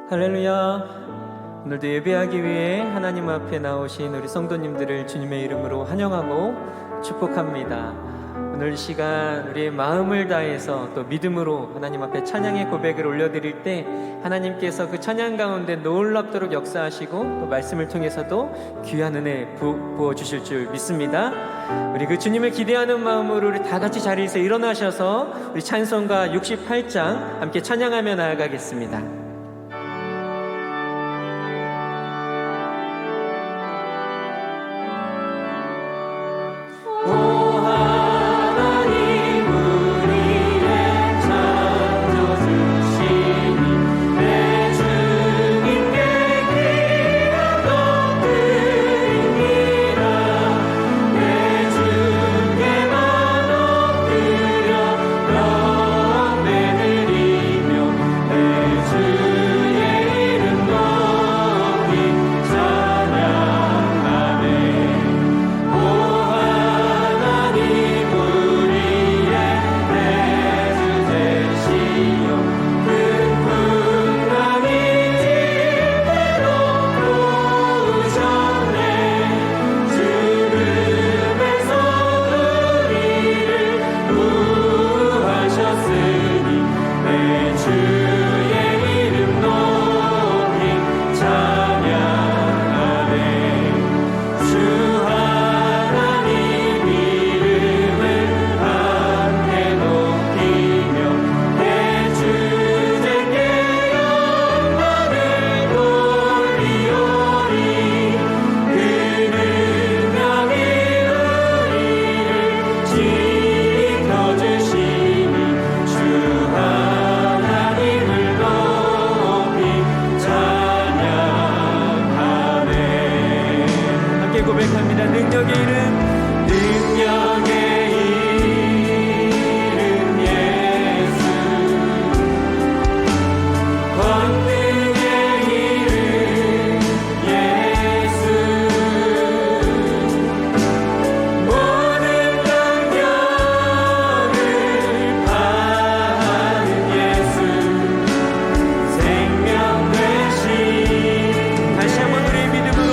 할렐루야. 오늘도 예배하기 위해 하나님 앞에 나오신 우리 성도님들을 주님의 이름으로 환영하고 축복합니다. 오늘 이 시간 우리의 마음을 다해서 또 믿음으로 하나님 앞에 찬양의 고백을 올려드릴 때 하나님께서 그 찬양 가운데 놀랍도록 역사하시고 또 말씀을 통해서도 귀한 은혜 부어주실 줄 믿습니다. 우리 그 주님을 기대하는 마음으로 우리 다 같이 자리에서 일어나셔서 우리 찬송가 68장 함께 찬양하며 나아가겠습니다. 고백합니다. 능력의 이름, 능력의 이름 예수, 권능의 이름 예수, 모든 능력을 파하는 예수, 생명 되신. 다시 한번 우리의 믿음으로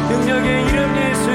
능력의 이름 예수,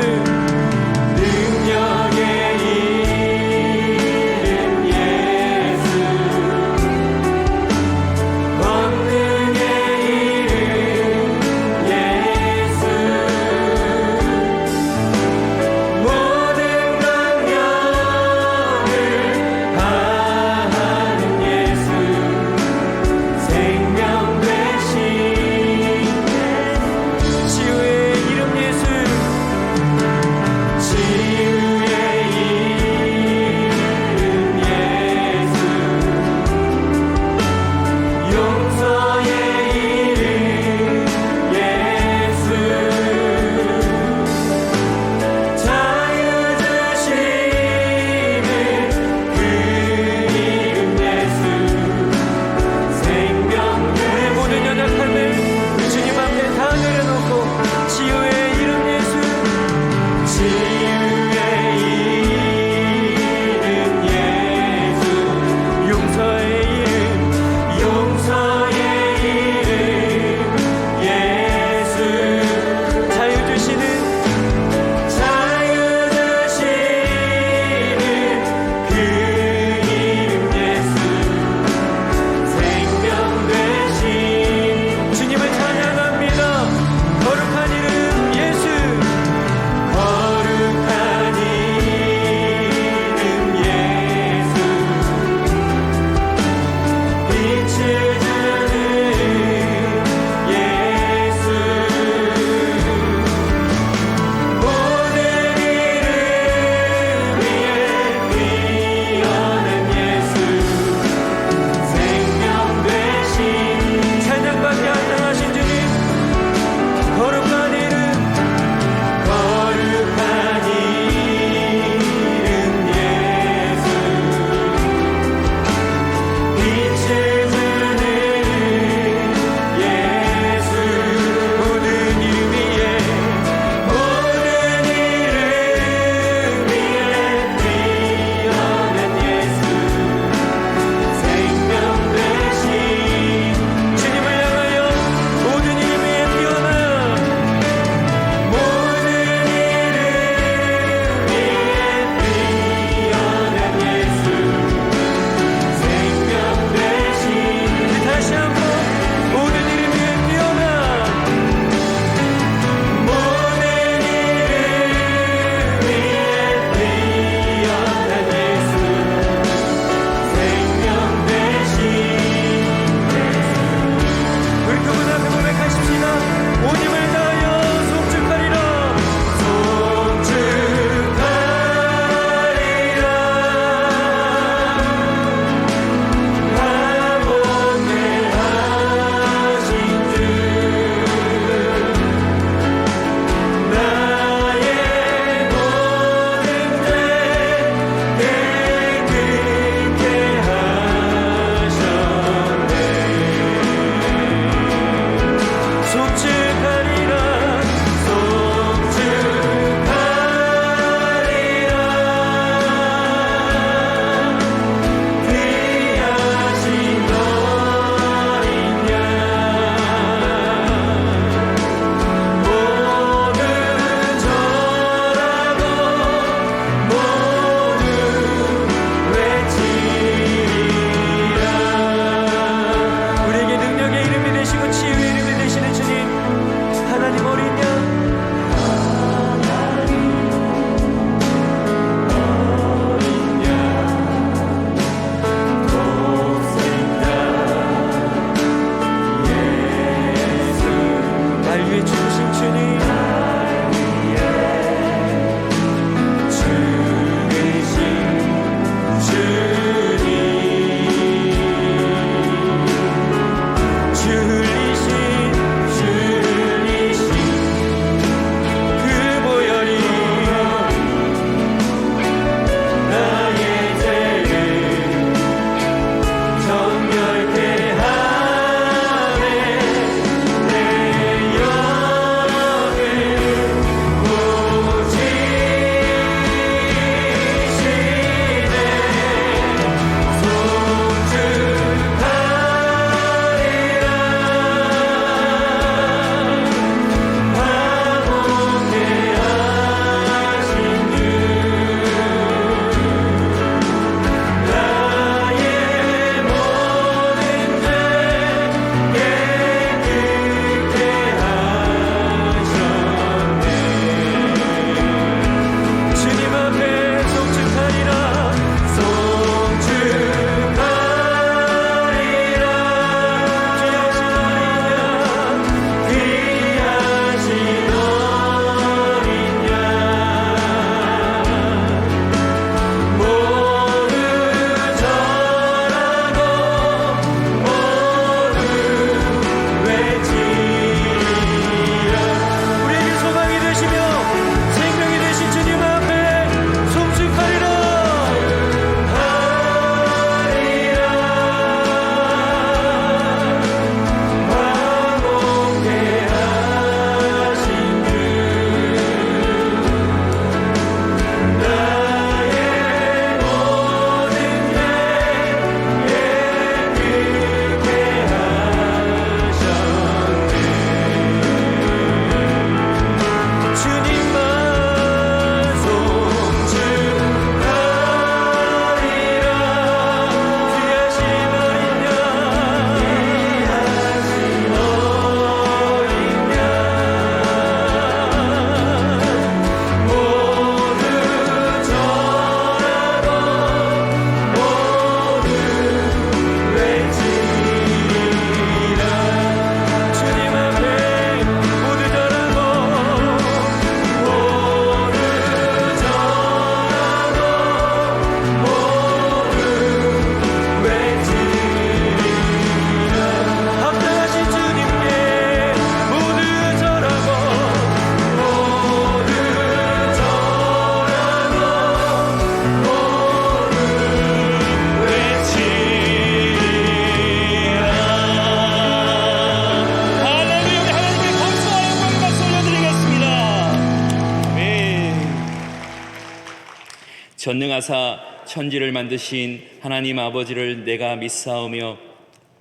전능하사 천지를 만드신 하나님 아버지를 내가 믿사오며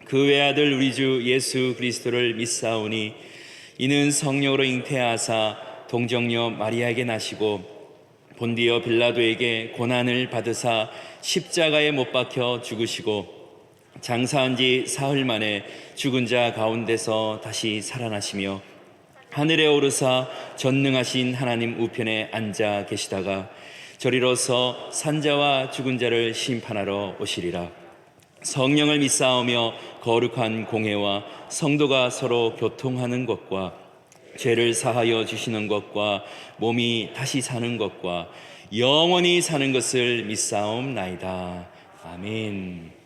그 외아들 우리 주 예수 그리스도를 믿사오니 이는 성령으로 잉태하사 동정녀 마리아에게 나시고 본디어 빌라도에게 고난을 받으사 십자가에 못 박혀 죽으시고 장사한 지 사흘 만에 죽은 자 가운데서 다시 살아나시며 하늘에 오르사 전능하신 하나님 우편에 앉아 계시다가 저리로서 산자와 죽은 자를 심판하러 오시리라. 성령을 믿사오며 거룩한 공회와 성도가 서로 교통하는 것과 죄를 사하여 주시는 것과 몸이 다시 사는 것과 영원히 사는 것을 믿사옵나이다. 아멘.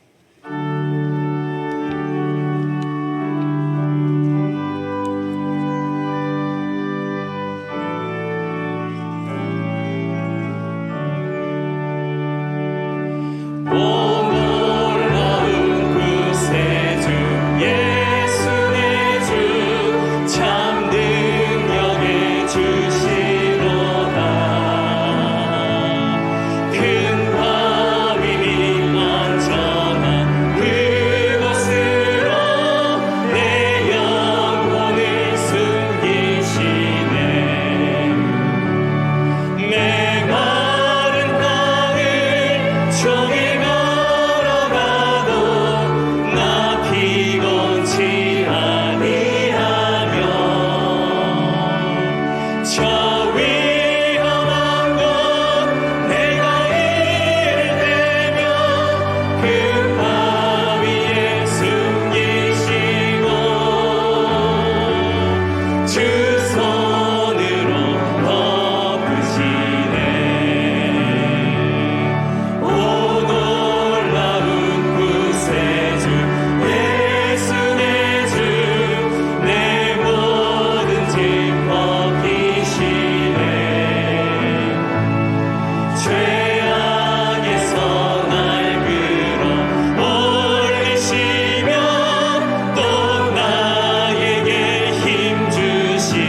주시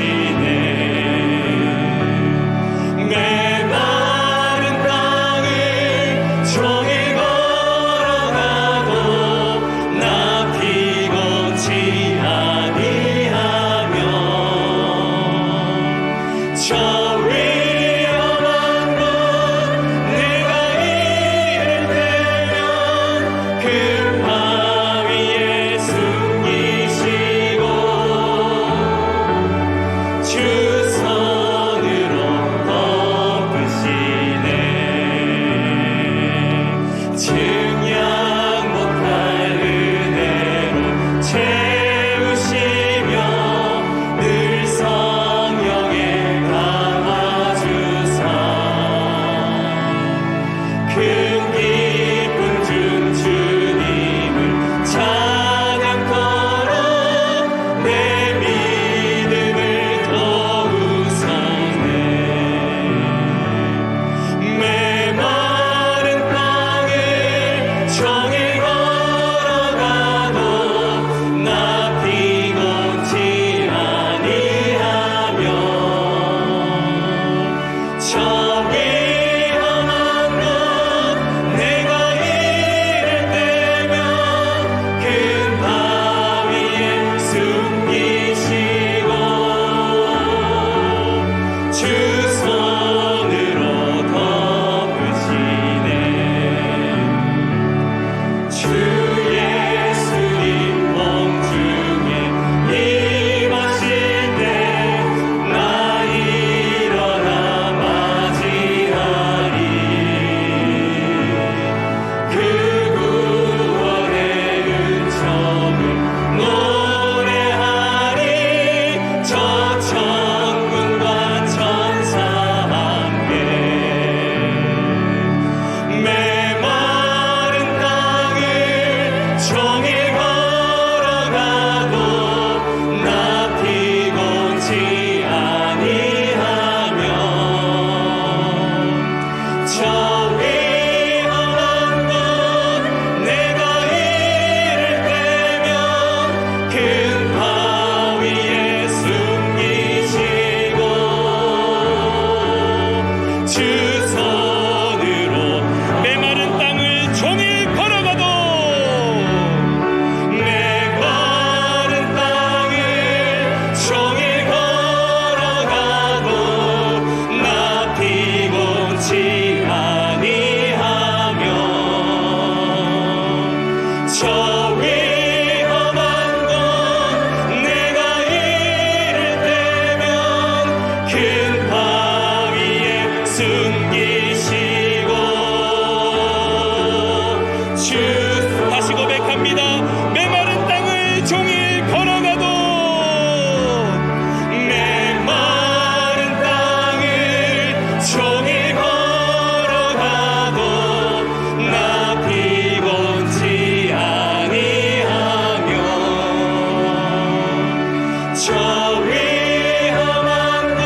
저 위험한 곳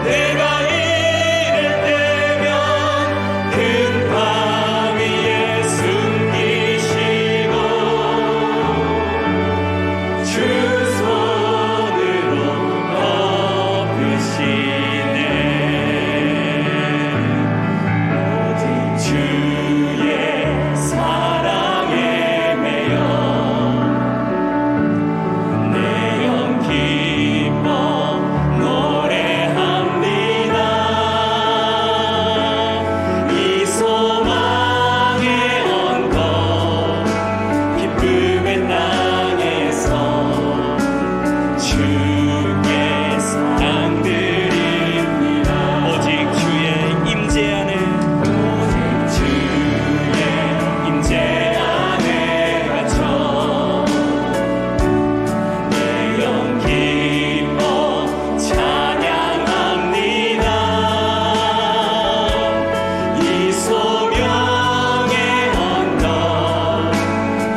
내가 이를 때면 큰 밤 위에 숨기시고 주 손으로 덮으시네. 오직 주의 사랑에 매여 내 영 기뻐 노래합니다. 이 소망의 언덕 기쁨의 땅에서 주께 사랑드립니다. 오직 주의 임재 안에 오직 주의 임재 안에 갇혀 내 영 기뻐 찬양합니다. 이 소명의 언덕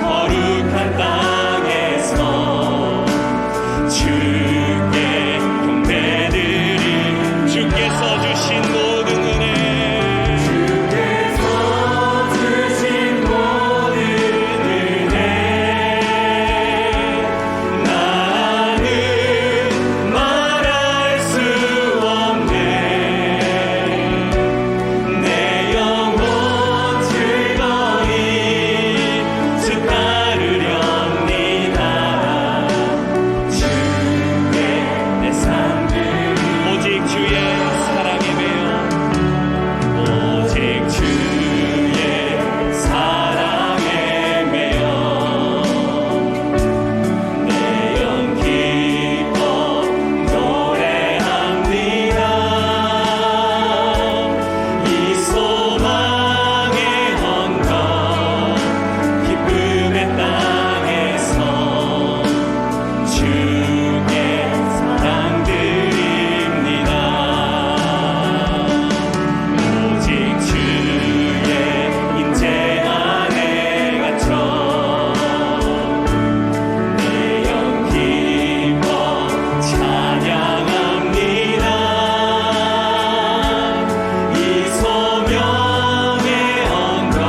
거룩한 땅에서 주께 경배드림. 주께서 주신 모든 은혜 주께서 주신 모든 은혜 나는 말할 수 없네. 내 영혼 즐거이 주 따르렵니다. 주께 내 삶을 오직 주의 사랑에 매여 오직 주의 사랑에 매여 내 영 기뻐 노래합니다. 이 소망의 언덕 기쁨의 땅에서 주께 사랑드립니다. 오직 주의 임재 안에 갇혀 내 영 기뻐 찬양합니다. 이 소명의 언덕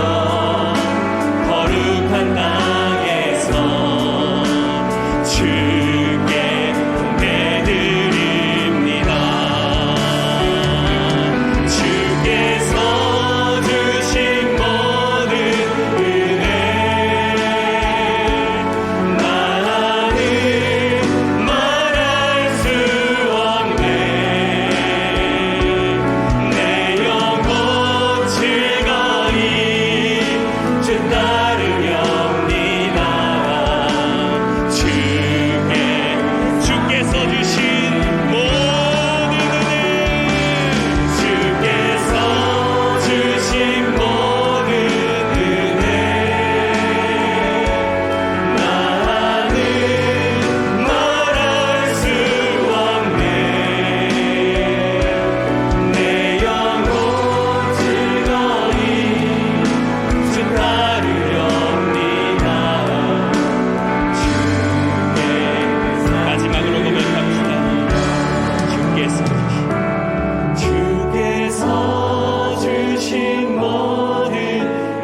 거룩한 땅에서 주께 경배드립니다. 주께서 주신 모든 은혜 나는 말할 수 없네. 내 영혼 즐거이 주 따르렵니다. 주께서 주신 모든 은혜 주께서 주신 모든 은혜 나는 말할 수 없네. 내 영혼 즐거이 주 따르렵니다. 마지막으로 고백합시다. 주께서 주신 모든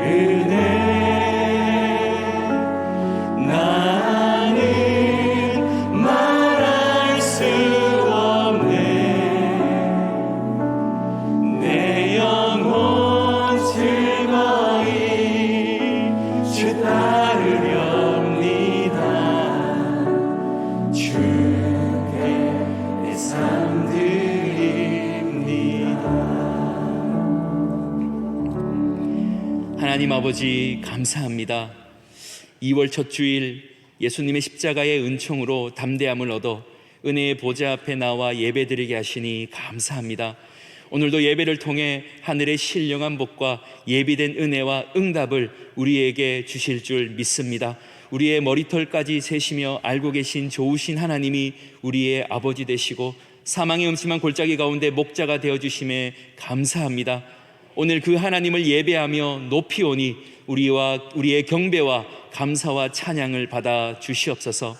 은혜 나는 말할 수 없네. 내 영혼 즐거이 주 따르렵니다. 주께 내 삶 드립니다. 하나님 아버지 감사합니다. 2월 첫 주일 예수님의 십자가의 은총으로 담대함을 얻어 은혜의 보좌 앞에 나와 예배드리게 하시니 감사합니다. 오늘도 예배를 통해 하늘의 신령한 복과 예비된 은혜와 응답을 우리에게 주실 줄 믿습니다. 우리의 머리털까지 세시며 알고 계신 좋으신 하나님이 우리의 아버지 되시고 사망의 음침한 골짜기 가운데 목자가 되어주심에 감사합니다. 오늘 그 하나님을 예배하며 높이오니 우리의 경배와 감사와 찬양을 받아 주시옵소서.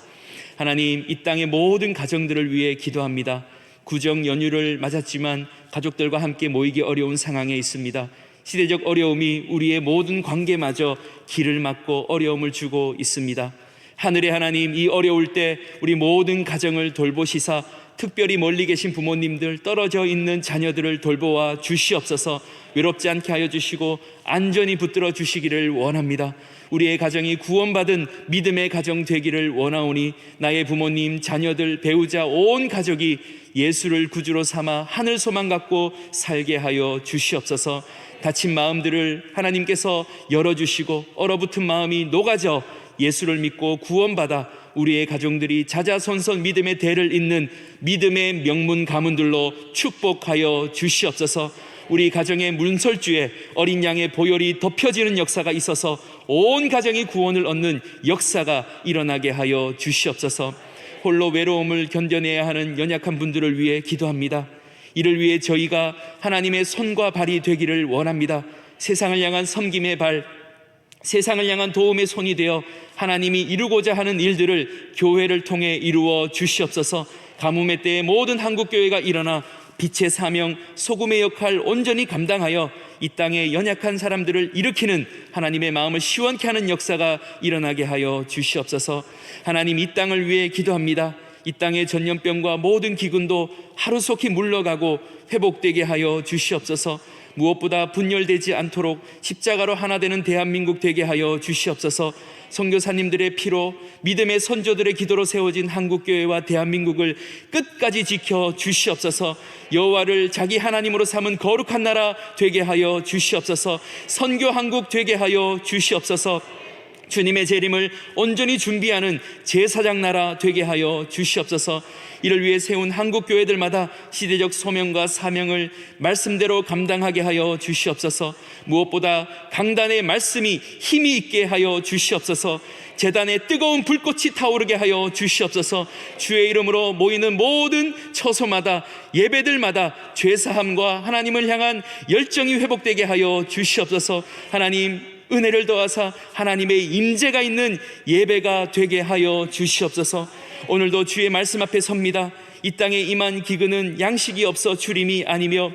하나님, 이 땅의 모든 가정들을 위해 기도합니다. 구정 연휴를 맞았지만 가족들과 함께 모이기 어려운 상황에 있습니다. 시대적 어려움이 우리의 모든 관계마저 길을 막고 어려움을 주고 있습니다. 하늘의 하나님, 이 어려울 때 우리 모든 가정을 돌보시사 특별히 멀리 계신 부모님들, 떨어져 있는 자녀들을 돌보아 주시옵소서. 외롭지 않게 하여 주시고 안전히 붙들어 주시기를 원합니다. 우리의 가정이 구원받은 믿음의 가정 되기를 원하오니 나의 부모님, 자녀들, 배우자, 온 가족이 예수를 구주로 삼아 하늘 소망 갖고 살게 하여 주시옵소서. 다친 마음들을 하나님께서 열어주시고 얼어붙은 마음이 녹아져 예수를 믿고 구원받아 우리의 가정들이 자자손손 믿음의 대를 잇는 믿음의 명문 가문들로 축복하여 주시옵소서. 우리 가정의 문설주에 어린 양의 보혈이 덮여지는 역사가 있어서 온 가정이 구원을 얻는 역사가 일어나게 하여 주시옵소서. 홀로 외로움을 견뎌내야 하는 연약한 분들을 위해 기도합니다. 이를 위해 저희가 하나님의 손과 발이 되기를 원합니다. 세상을 향한 섬김의 발, 세상을 향한 도움의 손이 되어 하나님이 이루고자 하는 일들을 교회를 통해 이루어 주시옵소서. 가뭄의 때에 모든 한국교회가 일어나 빛의 사명, 소금의 역할 온전히 감당하여 이 땅의 연약한 사람들을 일으키는 하나님의 마음을 시원케 하는 역사가 일어나게 하여 주시옵소서. 하나님, 이 땅을 위해 기도합니다. 이 땅의 전염병과 모든 기근도 하루속히 물러가고 회복되게 하여 주시옵소서. 무엇보다 분열되지 않도록 십자가로 하나 되는 대한민국 되게 하여 주시옵소서. 선교사님들의 피로 믿음의 선조들의 기도로 세워진 한국교회와 대한민국을 끝까지 지켜 주시옵소서. 여호와를 자기 하나님으로 삼은 거룩한 나라 되게 하여 주시옵소서. 선교 한국 되게 하여 주시옵소서. 주님의 재림을 온전히 준비하는 제사장 나라 되게 하여 주시옵소서. 이를 위해 세운 한국교회들마다 시대적 소명과 사명을 말씀대로 감당하게 하여 주시옵소서. 무엇보다 강단의 말씀이 힘이 있게 하여 주시옵소서. 제단에 뜨거운 불꽃이 타오르게 하여 주시옵소서. 주의 이름으로 모이는 모든 처소마다 예배들마다 죄사함과 하나님을 향한 열정이 회복되게 하여 주시옵소서. 하나님, 은혜를 더하사 하나님의 임재가 있는 예배가 되게 하여 주시옵소서. 오늘도 주의 말씀 앞에 섭니다. 이 땅에 임한 기근은 양식이 없어 주림이 아니며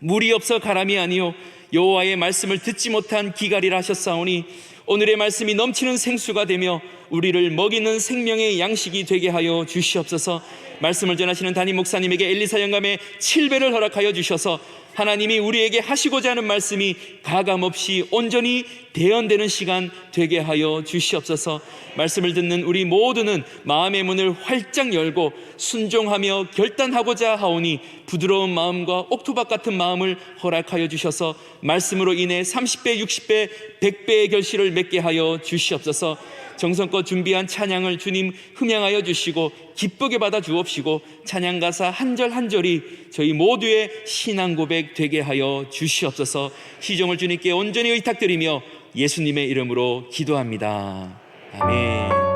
물이 없어 가람이 아니요 여호와의 말씀을 듣지 못한 기갈이라 하셨사오니 오늘의 말씀이 넘치는 생수가 되며 우리를 먹이는 생명의 양식이 되게 하여 주시옵소서. 말씀을 전하시는 담임 목사님에게 엘리사 영감의 7배를 허락하여 주셔서 하나님이 우리에게 하시고자 하는 말씀이 가감없이 온전히 대언되는 시간 되게 하여 주시옵소서. 말씀을 듣는 우리 모두는 마음의 문을 활짝 열고 순종하며 결단하고자 하오니 부드러운 마음과 옥토박 같은 마음을 허락하여 주셔서 말씀으로 인해 30배, 60배, 100배의 결실을 맺게 하여 주시옵소서. 정성껏 준비한 찬양을 주님 흠양하여 주시고 기쁘게 받아 주옵시고 찬양 가사 한 절 한 절이 저희 모두의 신앙 고백 되게 하여 주시옵소서. 시종을 주님께 온전히 의탁드리며 예수님의 이름으로 기도합니다. 아멘.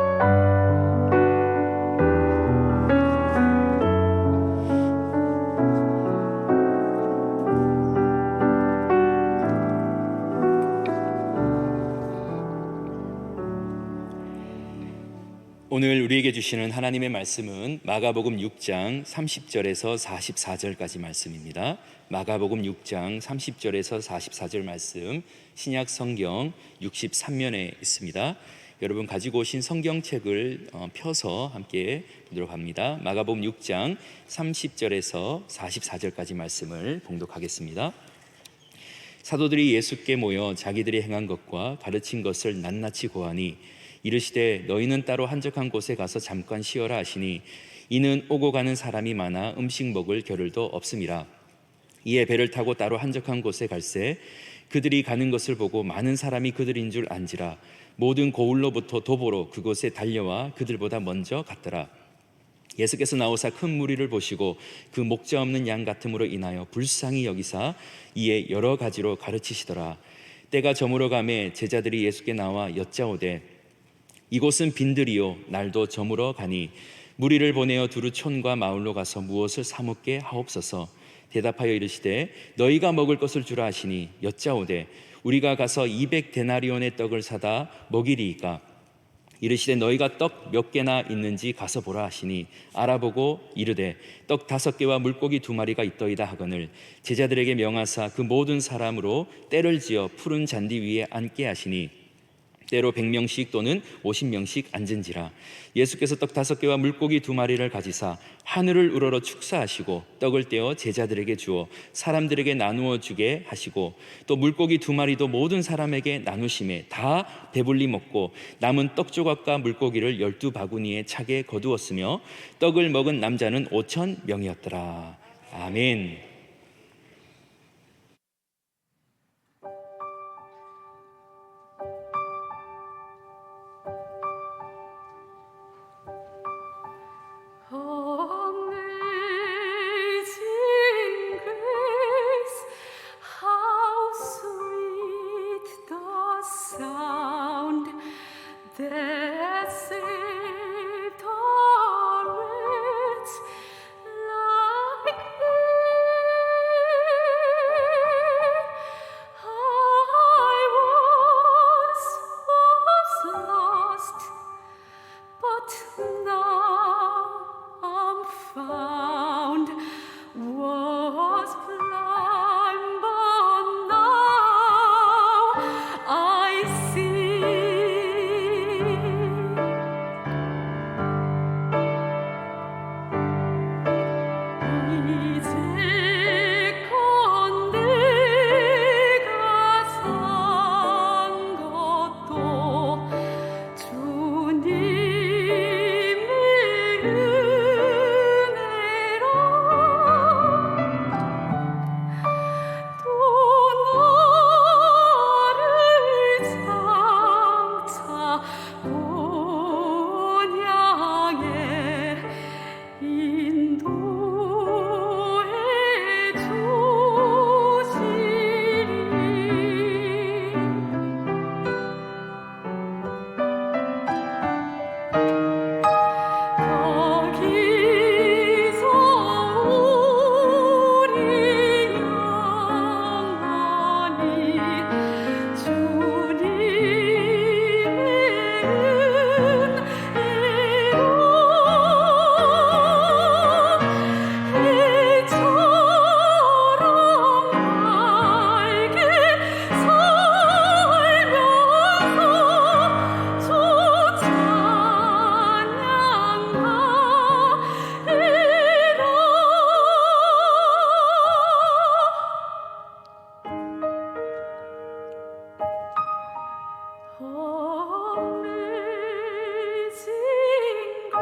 오늘 우리에게 주시는 하나님의 말씀은 마가복음 6장 30절에서 44절까지 말씀입니다. 마가복음 6장 30절에서 44절 말씀, 신약 성경 63면에 있습니다. 여러분 가지고 오신 성경책을 펴서 함께 보도록 합니다. 마가복음 6장 30절에서 44절까지 말씀을 봉독하겠습니다. 사도들이 예수께 모여 자기들이 행한 것과 가르친 것을 낱낱이 고하니 이르시되 너희는 따로 한적한 곳에 가서 잠깐 쉬어라 하시니 이는 오고 가는 사람이 많아 음식 먹을 겨를도 없음이라. 이에 배를 타고 따로 한적한 곳에 갈새 그들이 가는 것을 보고 많은 사람이 그들인 줄 안지라. 모든 고을로부터 도보로 그곳에 달려와 그들보다 먼저 갔더라. 예수께서 나오사 큰 무리를 보시고 그 목자 없는 양 같음으로 인하여 불쌍히 여기사 이에 여러 가지로 가르치시더라. 때가 저물어 가매 제자들이 예수께 나와 여짜오되 이곳은 빈들이요 날도 저물어 가니 무리를 보내어 두루 촌과 마을로 가서 무엇을 사 먹게 하옵소서. 대답하여 이르시되 너희가 먹을 것을 주라 하시니 여짜오되 우리가 가서 200데나리온의 떡을 사다 먹이리이까. 이르시되 너희가 떡 몇 개나 있는지 가서 보라 하시니 알아보고 이르되 떡 5개와 물고기 2마리가 있더이다 하거늘 제자들에게 명하사 그 모든 사람으로 때를 지어 푸른 잔디 위에 앉게 하시니 때로 100명씩 또는 50명씩 앉은지라. 예수께서 떡 5개와 물고기 2마리를 가지사 하늘을 우러러 축사하시고 떡을 떼어 제자들에게 주어 사람들에게 나누어 주게 하시고 또 물고기 2마리도 모든 사람에게 나누심에 다 배불리 먹고 남은 떡 조각과 물고기를 12바구니에 차게 거두었으며 떡을 먹은 남자는 5,000명이었더라. 아멘. Amazing grace, how sweet the sound that saved a wretch like me. I was lost, but now I'm found, was blind, but now I see. 이제껏 내가 산 것도 주님의 은혜라. 또 나를 장차 본향에 인도해 주시리. 거기서 우리 영원히 주님의 은혜로 해처럼 밝게 살면서 주 Amazing grace,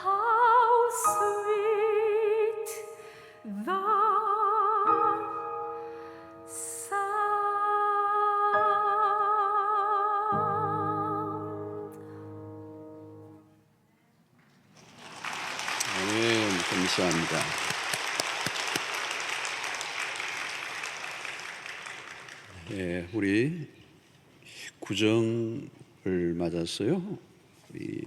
how sweet the sound. 네, 감사합니다. 예, 우리 구정을 맞았어요. 우리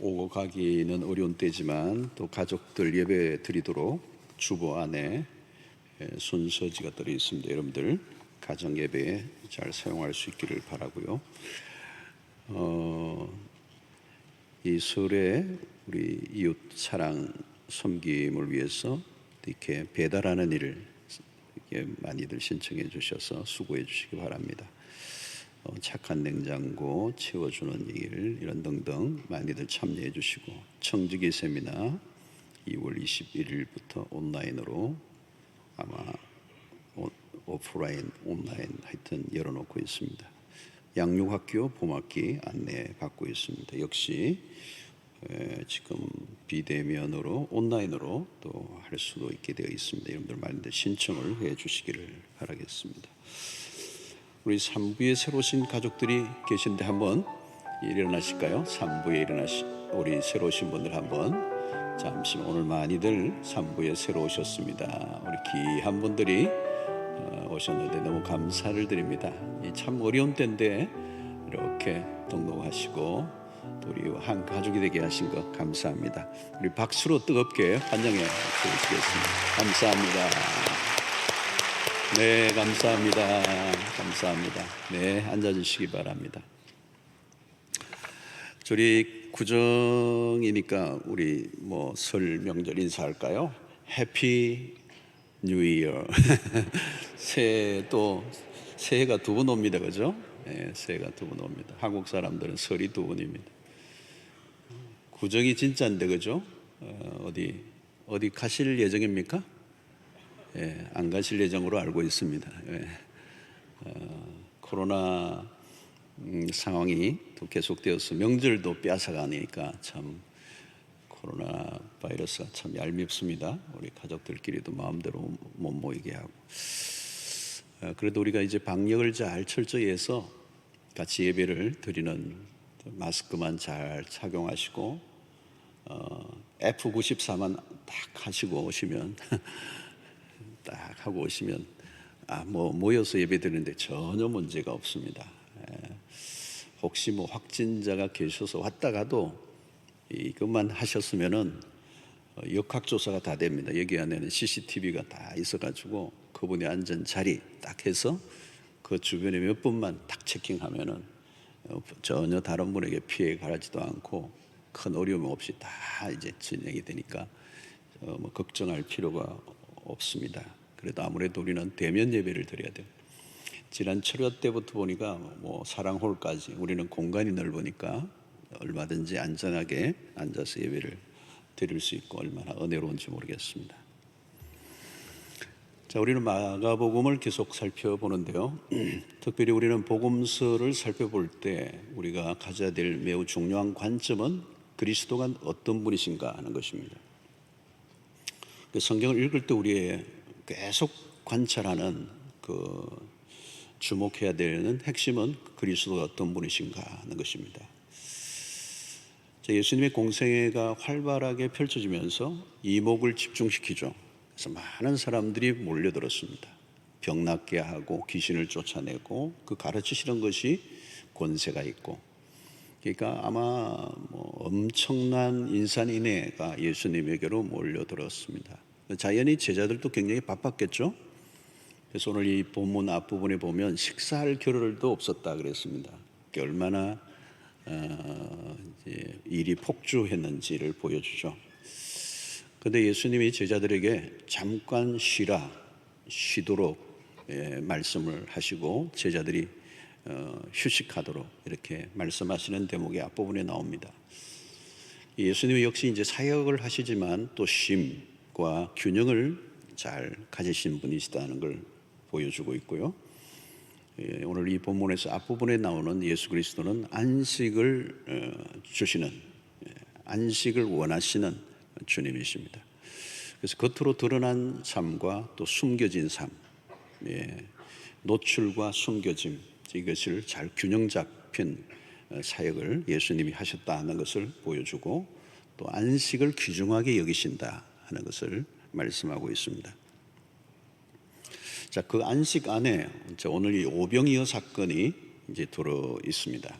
오고 가기는 어려운 때지만 또 가족들 예배 드리도록 주보 안에 순서지가 들어 있습니다. 여러분들 가정 예배에 잘 사용할 수 있기를 바라고요. 이 설에 우리 이웃 사랑 섬김을 위해서 이렇게 배달하는 일을 이렇게 많이들 신청해 주셔서 수고해 주시기 바랍니다. 착한 냉장고 채워주는 일 이런 등등 많이들 참여해 주시고 청지기 세미나 2월 21일부터 온라인으로 아마 오프라인 온라인 하여튼 열어놓고 있습니다. 양육학교 봄학기 안내 받고 있습니다. 역시 지금 비대면으로 온라인으로 또 할 수도 있게 되어 있습니다. 여러분들 많이들 신청을 해 주시기를 바라겠습니다. 우리 3부에 새로 오신 가족들이 계신데 한번 일어나실까요? 3부에 일어나신 우리 새로 오신 분들 한번 잠시만. 오늘 많이들 3부에 새로 오셨습니다. 우리 귀한 분들이 오셨는데 너무 감사를 드립니다. 참 어려운 때인데 이렇게 등록하시고 또 우리 한 가족이 되게 하신 것 감사합니다. 우리 박수로 뜨겁게 환영해 주시겠습니다. 감사합니다. 네, 감사합니다. 감사합니다. 네, 앉아주시기 바랍니다. 저희 구정이니까 우리 뭐 설 명절 인사할까요? 해피 뉴 이어. 새해가 두 번 옵니다. 그죠? 네, 새해가 두 번 옵니다. 한국 사람들은 설이 두 번입니다. 구정이 진짜인데 그죠? 어디 가실 예정입니까? 예, 안 가실 예정으로 알고 있습니다. 예. 코로나 상황이 또 계속되어서 명절도 빼앗아가니까 참 코로나 바이러스가 참 얄밉습니다. 우리 가족들끼리도 마음대로 못 모이게 하고. 그래도 우리가 이제 방역을 잘 철저히 해서 같이 예배를 드리는, 마스크만 잘 착용하시고 F94만 딱 하시고 오시면 딱 하고 오시면 모여서 예배 드리는데 전혀 문제가 없습니다. 혹시 뭐 확진자가 계셔서 왔다 가도 이것만 하셨으면은 역학조사가 다 됩니다. 여기 안에는 CCTV가 다 있어가지고 그분이 앉은 자리 딱 해서 그 주변에 몇 분만 딱 체킹하면은 전혀 다른 분에게 피해 가지도 않고 큰 어려움 없이 다 이제 진행이 되니까 뭐 걱정할 필요가 없습니다. 그래도 아무래도 우리는 대면 예배를 드려야 돼요. 지난 철야 때부터 보니까 뭐 사랑홀까지 우리는 공간이 넓으니까 얼마든지 안전하게 앉아서 예배를 드릴 수 있고 얼마나 은혜로운지 모르겠습니다. 자, 우리는 마가복음을 계속 살펴보는데요. 특별히 우리는 복음서를 살펴볼 때 우리가 가져야 될 매우 중요한 관점은 그리스도가 어떤 분이신가 하는 것입니다. 성경을 읽을 때 우리의 계속 관찰하는 주목해야 되는 핵심은 그리스도가 어떤 분이신가 하는 것입니다. 예수님의 공생애가 활발하게 펼쳐지면서 이목을 집중시키죠. 그래서 많은 사람들이 몰려들었습니다. 병 낫게 하고 귀신을 쫓아내고 그 가르치시는 것이 권세가 있고, 그러니까 아마 엄청난 인산인해가 예수님에게로 몰려들었습니다. 자연히 제자들도 굉장히 바빴겠죠. 그래서 오늘 이 본문 앞부분에 보면 식사할 겨를도 없었다 그랬습니다. 얼마나 일이 폭주했는지를 보여주죠. 그런데 예수님이 제자들에게 잠깐 쉬도록 말씀을 하시고 제자들이 휴식하도록 이렇게 말씀하시는 대목이 앞부분에 나옵니다. 예수님이 역시 이제 사역을 하시지만 또 쉼과 균형을 잘 가지신 분이시다는 걸 보여주고 있고요. 오늘 이 본문에서 앞부분에 나오는 예수 그리스도는 안식을 주시는, 안식을 원하시는 주님이십니다. 그래서 겉으로 드러난 삶과 또 숨겨진 삶, 노출과 숨겨짐, 이것을 잘 균형 잡힌 사역을 예수님이 하셨다는 것을 보여주고 또 안식을 귀중하게 여기신다 하는 것을 말씀하고 있습니다. 자, 그 안식 안에 오늘 이 오병이어 사건이 이제 들어 있습니다.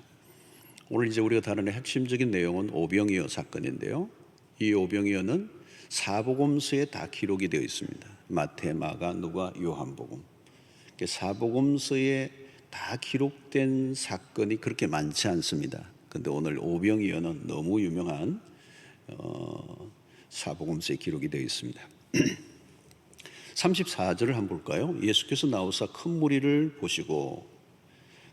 오늘 이제 우리가 다루는 핵심적인 내용은 오병이어 사건인데요. 이 오병이어는 사복음서에 다 기록이 되어 있습니다. 마태, 마가, 누가, 요한복음. 사복음서에 다 기록된 사건이 그렇게 많지 않습니다. 그런데 오늘 오병이어는 너무 유명한 사복음서에 기록이 되어 있습니다. 34절을 한번 볼까요? 예수께서 나오사 큰 무리를 보시고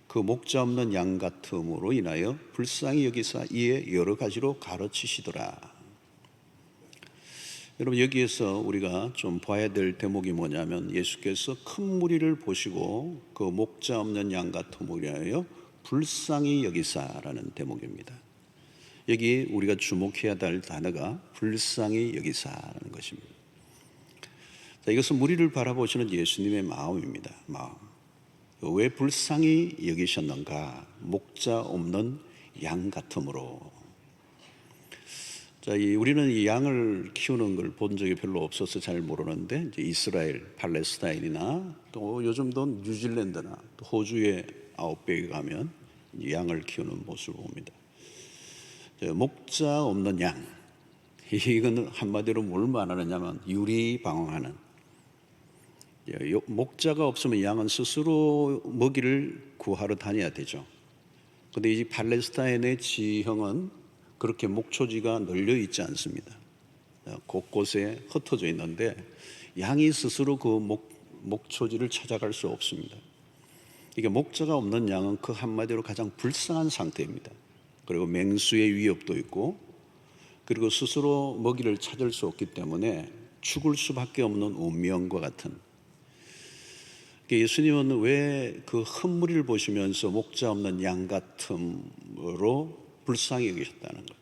그 목자 없는 양 같음으로 인하여 불쌍히 여기사 이에 여러 가지로 가르치시더라. 여러분, 여기에서 우리가 좀 봐야 될 대목이 뭐냐면 예수께서 큰 무리를 보시고 그 목자 없는 양 같음으로 인하여 불쌍히 여기사라는 대목입니다. 여기 우리가 주목해야 될 단어가 불쌍히 여기사라는 것입니다. 자, 이것은 무리를 바라보시는 예수님의 마음입니다. 마음. 왜 불쌍히 여기셨는가? 목자 없는 양 같음으로. 자, 우리는 이 양을 키우는 걸 본 적이 별로 없어서 잘 모르는데 이제 이스라엘, 팔레스타인이나 또 요즘도 뉴질랜드나 또 호주의 아웃백에 가면 양을 키우는 모습을 봅니다. 목자 없는 양. 이건 한마디로 뭘 말하느냐면 유리방황하는, 목자가 없으면 양은 스스로 먹이를 구하러 다녀야 되죠. 근데 이 팔레스타인의 지형은 그렇게 목초지가 널려 있지 않습니다. 곳곳에 흩어져 있는데 양이 스스로 그 목초지를 찾아갈 수 없습니다. 이게 목자가 없는 양은 그 한마디로 가장 불쌍한 상태입니다. 그리고 맹수의 위협도 있고, 그리고 스스로 먹이를 찾을 수 없기 때문에 죽을 수밖에 없는 운명과 같은. 예수님은 왜 그 흠무리를 보시면서 목자 없는 양 같음으로 불쌍히 여기셨다는 거예요.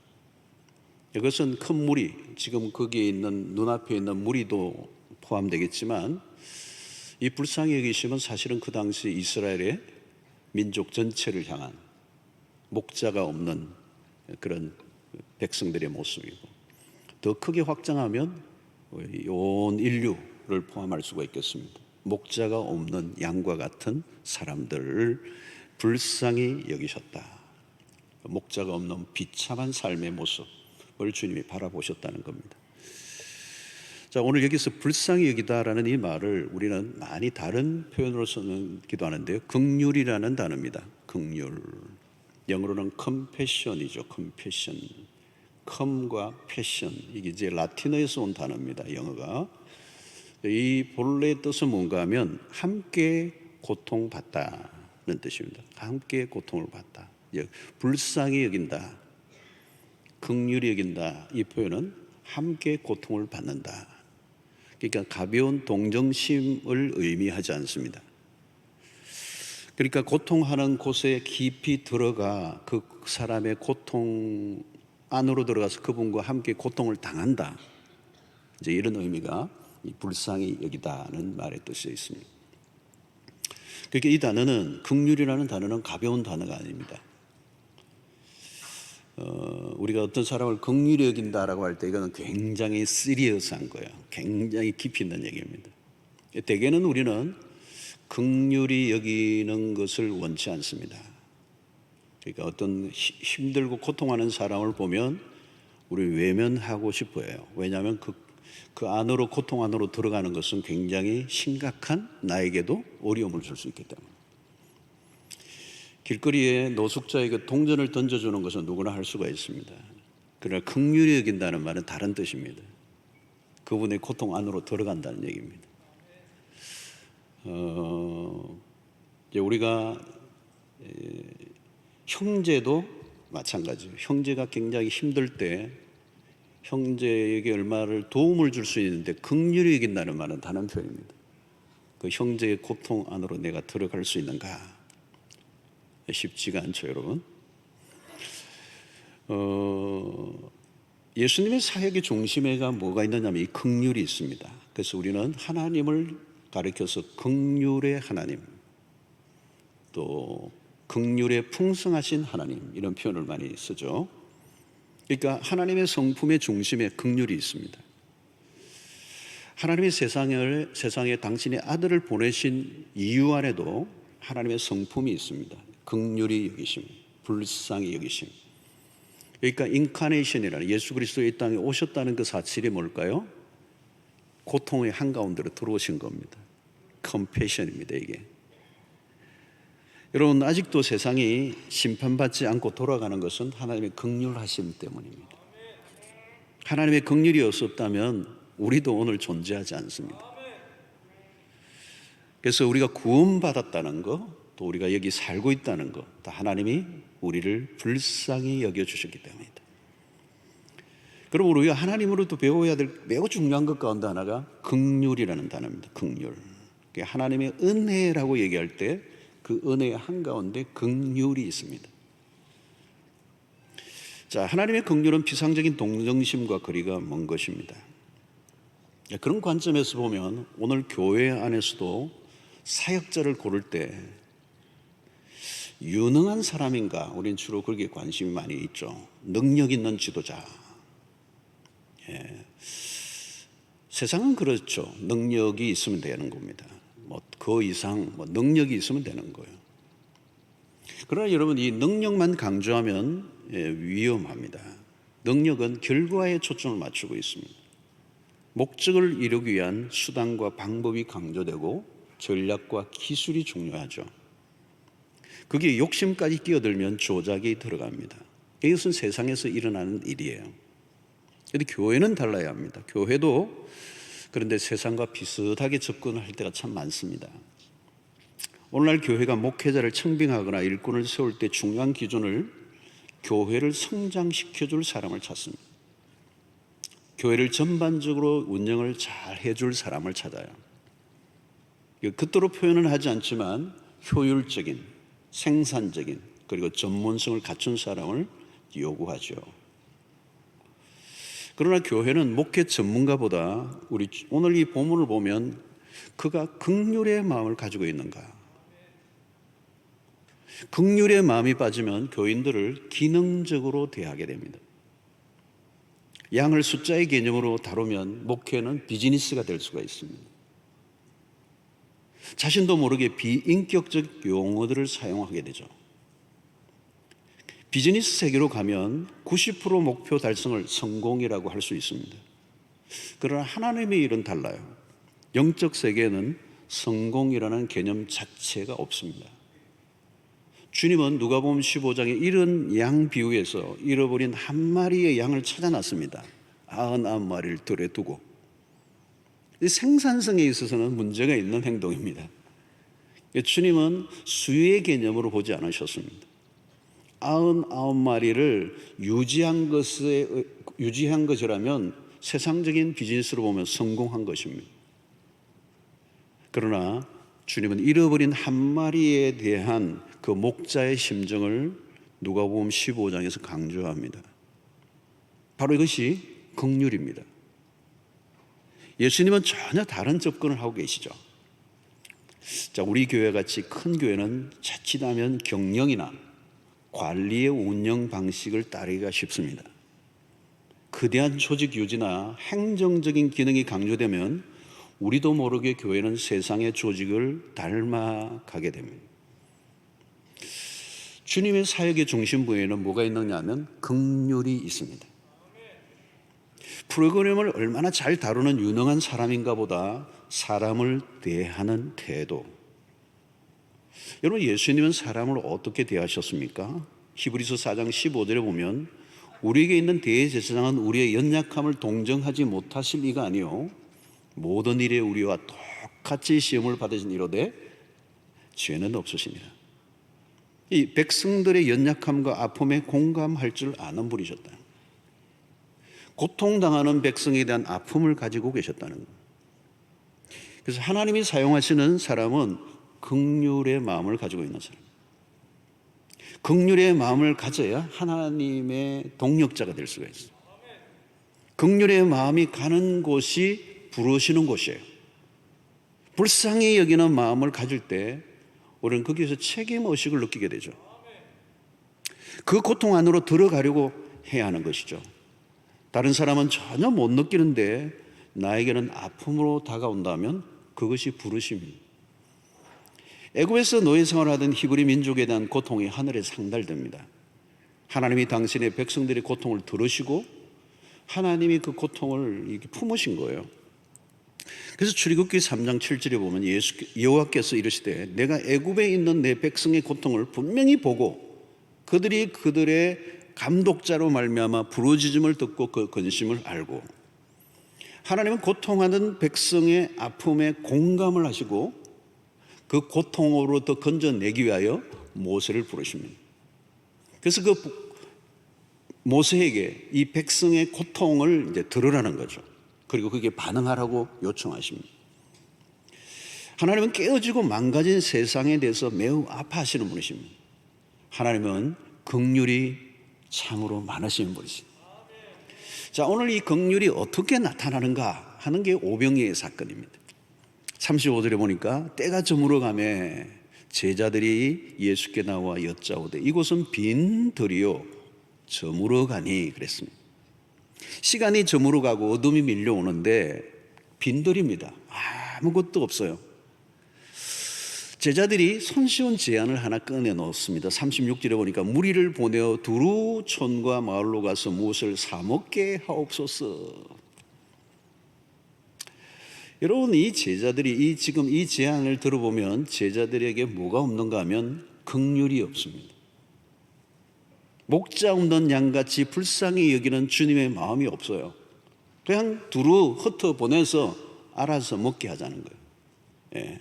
이것은 큰 무리, 지금 거기에 있는 눈앞에 있는 무리도 포함되겠지만, 이 불쌍히 여기심은 사실은 그 당시 이스라엘의 민족 전체를 향한 목자가 없는 그런 백성들의 모습이고, 더 크게 확장하면 온 인류를 포함할 수가 있겠습니다. 목자가 없는 양과 같은 사람들을 불쌍히 여기셨다. 목자가 없는 비참한 삶의 모습을 주님이 바라보셨다는 겁니다. 자, 오늘 여기서 불쌍히 여기다라는 이 말을 우리는 많이 다른 표현으로 쓰기도 하는데요. 긍휼이라는 단어입니다. 긍휼. 영어로는 compassion이죠. compassion. com과 passion. 이게 이제 라틴어에서 온 단어입니다. 영어가. 이 본래 뜻은 뭔가 하면 함께 고통받다는 뜻입니다. 함께 고통을 받다. 불쌍히 여긴다. 긍휼히 여긴다. 이 표현은 함께 고통을 받는다. 그러니까 가벼운 동정심을 의미하지 않습니다. 그러니까 고통하는 곳에 깊이 들어가 그 사람의 고통 안으로 들어가서 그분과 함께 고통을 당한다. 이제 이런 의미가 이 불쌍히 여기다는 말의 뜻이 있습니다. 그러니까 이 단어는, 긍휼이라는 단어는 가벼운 단어가 아닙니다. 우리가 어떤 사람을 긍휼히 여긴다라고 할 때 이거는 굉장히 시리어스한 거예요. 굉장히 깊이 있는 얘기입니다. 대개는 우리는 긍휼히 여기는 것을 원치 않습니다. 그러니까 어떤 힘들고 고통하는 사람을 보면 우리 외면하고 싶어요. 왜냐하면 그 안으로, 고통 안으로 들어가는 것은 굉장히 심각한, 나에게도 어려움을 줄 수 있기 때문에. 길거리에 노숙자에게 동전을 던져주는 것은 누구나 할 수가 있습니다. 그러나 긍휼히 여긴다는 말은 다른 뜻입니다. 그분의 고통 안으로 들어간다는 얘기입니다. 이제 우리가 형제도 마찬가지예요. 형제가 굉장히 힘들 때 형제에게 얼마를 도움을 줄 수 있는데 긍휼히 여긴다는 말은 다른 표현입니다. 그 형제의 고통 안으로 내가 들어갈 수 있는가? 쉽지가 않죠, 여러분. 예수님의 사역의 중심에가 뭐가 있느냐면 이 긍휼이 있습니다. 그래서 우리는 하나님을 가리켜서 긍휼의 하나님, 또 긍휼의 풍성하신 하나님, 이런 표현을 많이 쓰죠. 그러니까 하나님의 성품의 중심에 긍휼이 있습니다. 하나님의 세상에 당신의 아들을 보내신 이유 안에도 하나님의 성품이 있습니다. 긍휼히 여기심, 불쌍히 여기심. 그러니까 인카네이션이라는, 예수 그리스도 이 땅에 오셨다는 그 사실이 뭘까요? 고통의 한가운데로 들어오신 겁니다. 컴패션입니다, 이게. 여러분, 아직도 세상이 심판받지 않고 돌아가는 것은 하나님의 긍휼하심 때문입니다. 하나님의 긍휼이 없었다면 우리도 오늘 존재하지 않습니다. 그래서 우리가 구원받았다는 것, 또 우리가 여기 살고 있다는 것, 다 하나님이 우리를 불쌍히 여겨주셨기 때문이다. 그럼 우리가 하나님으로부터 배워야 될 매우 중요한 것 가운데 하나가 긍휼이라는 단어입니다. 긍휼. 하나님의 은혜라고 얘기할 때 그 은혜의 한가운데 긍휼이 있습니다. 자, 하나님의 긍휼은 피상적인 동정심과 거리가 먼 것입니다. 그런 관점에서 보면 오늘 교회 안에서도 사역자를 고를 때 유능한 사람인가, 우리는 주로 거기에 관심이 많이 있죠. 능력 있는 지도자. 세상은 그렇죠. 능력이 있으면 되는 겁니다. 그 이상 능력이 있으면 되는 거예요. 그러나 여러분, 이 능력만 강조하면 위험합니다. 능력은 결과에 초점을 맞추고 있습니다. 목적을 이루기 위한 수단과 방법이 강조되고 전략과 기술이 중요하죠. 그게 욕심까지 끼어들면 조작이 들어갑니다. 이것은 세상에서 일어나는 일이에요. 그런데 교회는 달라야 합니다. 교회도 그런데 세상과 비슷하게 접근을 할 때가 참 많습니다. 오늘날 교회가 목회자를 청빙하거나 일꾼을 세울 때 중요한 기준을 교회를 성장시켜줄 사람을 찾습니다. 교회를 전반적으로 운영을 잘 해줄 사람을 찾아요. 그대로 표현은 하지 않지만 효율적인, 생산적인, 그리고 전문성을 갖춘 사람을 요구하죠. 그러나 교회는 목회 전문가보다 우리 오늘 이 본문을 보면 그가 긍휼의 마음을 가지고 있는가? 긍휼의 마음이 빠지면 교인들을 기능적으로 대하게 됩니다. 양을 숫자의 개념으로 다루면 목회는 비즈니스가 될 수가 있습니다. 자신도 모르게 비인격적 용어들을 사용하게 되죠. 비즈니스 세계로 가면 90% 목표 달성을 성공이라고 할 수 있습니다. 그러나 하나님의 일은 달라요. 영적 세계에는 성공이라는 개념 자체가 없습니다. 주님은 누가복음 15장에 이런 양 비유에서 잃어버린 한 마리의 양을 찾아놨습니다. 99마리를 들에 두고. 생산성에 있어서는 문제가 있는 행동입니다. 주님은 수의 개념으로 보지 않으셨습니다. 99마리를 유지한 것이라면 세상적인 비즈니스로 보면 성공한 것입니다. 그러나 주님은 잃어버린 한 마리에 대한 그 목자의 심정을 누가복음 15장에서 강조합니다. 바로 이것이 긍휼입니다. 예수님은 전혀 다른 접근을 하고 계시죠. 자, 우리 교회 같이 큰 교회는 자칫하면 경영이나 관리의 운영 방식을 따르기가 쉽습니다. 거대한 조직 유지나 행정적인 기능이 강조되면 우리도 모르게 교회는 세상의 조직을 닮아가게 됩니다. 주님의 사역의 중심부에는 뭐가 있느냐 하면 긍휼이 있습니다. 프로그램을 얼마나 잘 다루는 유능한 사람인가 보다 사람을 대하는 태도. 여러분, 예수님은 사람을 어떻게 대하셨습니까? 히브리서 4장 15절에 보면 우리에게 있는 대제사장은 우리의 연약함을 동정하지 못하실 이가 아니요 모든 일에 우리와 똑같이 시험을 받으신 이로되 죄는 없으시니라. 이 백성들의 연약함과 아픔에 공감할 줄 아는 분이셨다. 고통당하는 백성에 대한 아픔을 가지고 계셨다는 것. 그래서 하나님이 사용하시는 사람은 긍휼의 마음을 가지고 있는 사람. 긍휼의 마음을 가져야 하나님의 동력자가 될 수가 있어요. 긍휼의 마음이 가는 곳이 부르시는 곳이에요. 불쌍히 여기는 마음을 가질 때 우리는 거기에서 책임의식을 느끼게 되죠. 그 고통 안으로 들어가려고 해야 하는 것이죠. 다른 사람은 전혀 못 느끼는데 나에게는 아픔으로 다가온다면 그것이 부르심입니다. 애굽에서 노예 생활하던 히브리 민족에 대한 고통이 하늘에 상달됩니다. 하나님이 당신의 백성들의 고통을 들으시고 하나님이 그 고통을 이렇게 품으신 거예요. 그래서 출애굽기 3장 7절에 보면 여호와께서 이르시되 내가 애굽에 있는 내 백성의 고통을 분명히 보고 그들이 그들의 감독자로 말미암아 부르짖음을 듣고 그 근심을 알고. 하나님은 고통하는 백성의 아픔에 공감을 하시고 그 고통으로부터 건져내기 위하여 모세를 부르십니다. 그래서 그 모세에게 이 백성의 고통을 이제 들으라는 거죠. 그리고 그게 반응하라고 요청하십니다. 하나님은 깨어지고 망가진 세상에 대해서 매우 아파하시는 분이십니다. 하나님은 긍휼이 참으로 많으신 분이십니다. 자, 오늘 이 긍휼이 어떻게 나타나는가 하는 게 오병이의 사건입니다. 35절에 보니까 때가 저물어가매 제자들이 예수께 나와 여짜오되 이곳은 빈 들이요 저물어가니 그랬습니다. 시간이 저물어가고 어둠이 밀려오는데 빈들입니다. 아무것도 없어요. 제자들이 손쉬운 제안을 하나 꺼내 넣었습니다. 36절에 보니까 무리를 보내어 두루 촌과 마을로 가서 무엇을 사 먹게 하옵소서. 여러분, 이 제자들이 지금 이 제안을 들어보면 제자들에게 뭐가 없는가 하면 긍휼이 없습니다. 목자 없는 양같이 불쌍히 여기는 주님의 마음이 없어요. 그냥 두루 흩어 보내서 알아서 먹게 하자는 거예요. 예.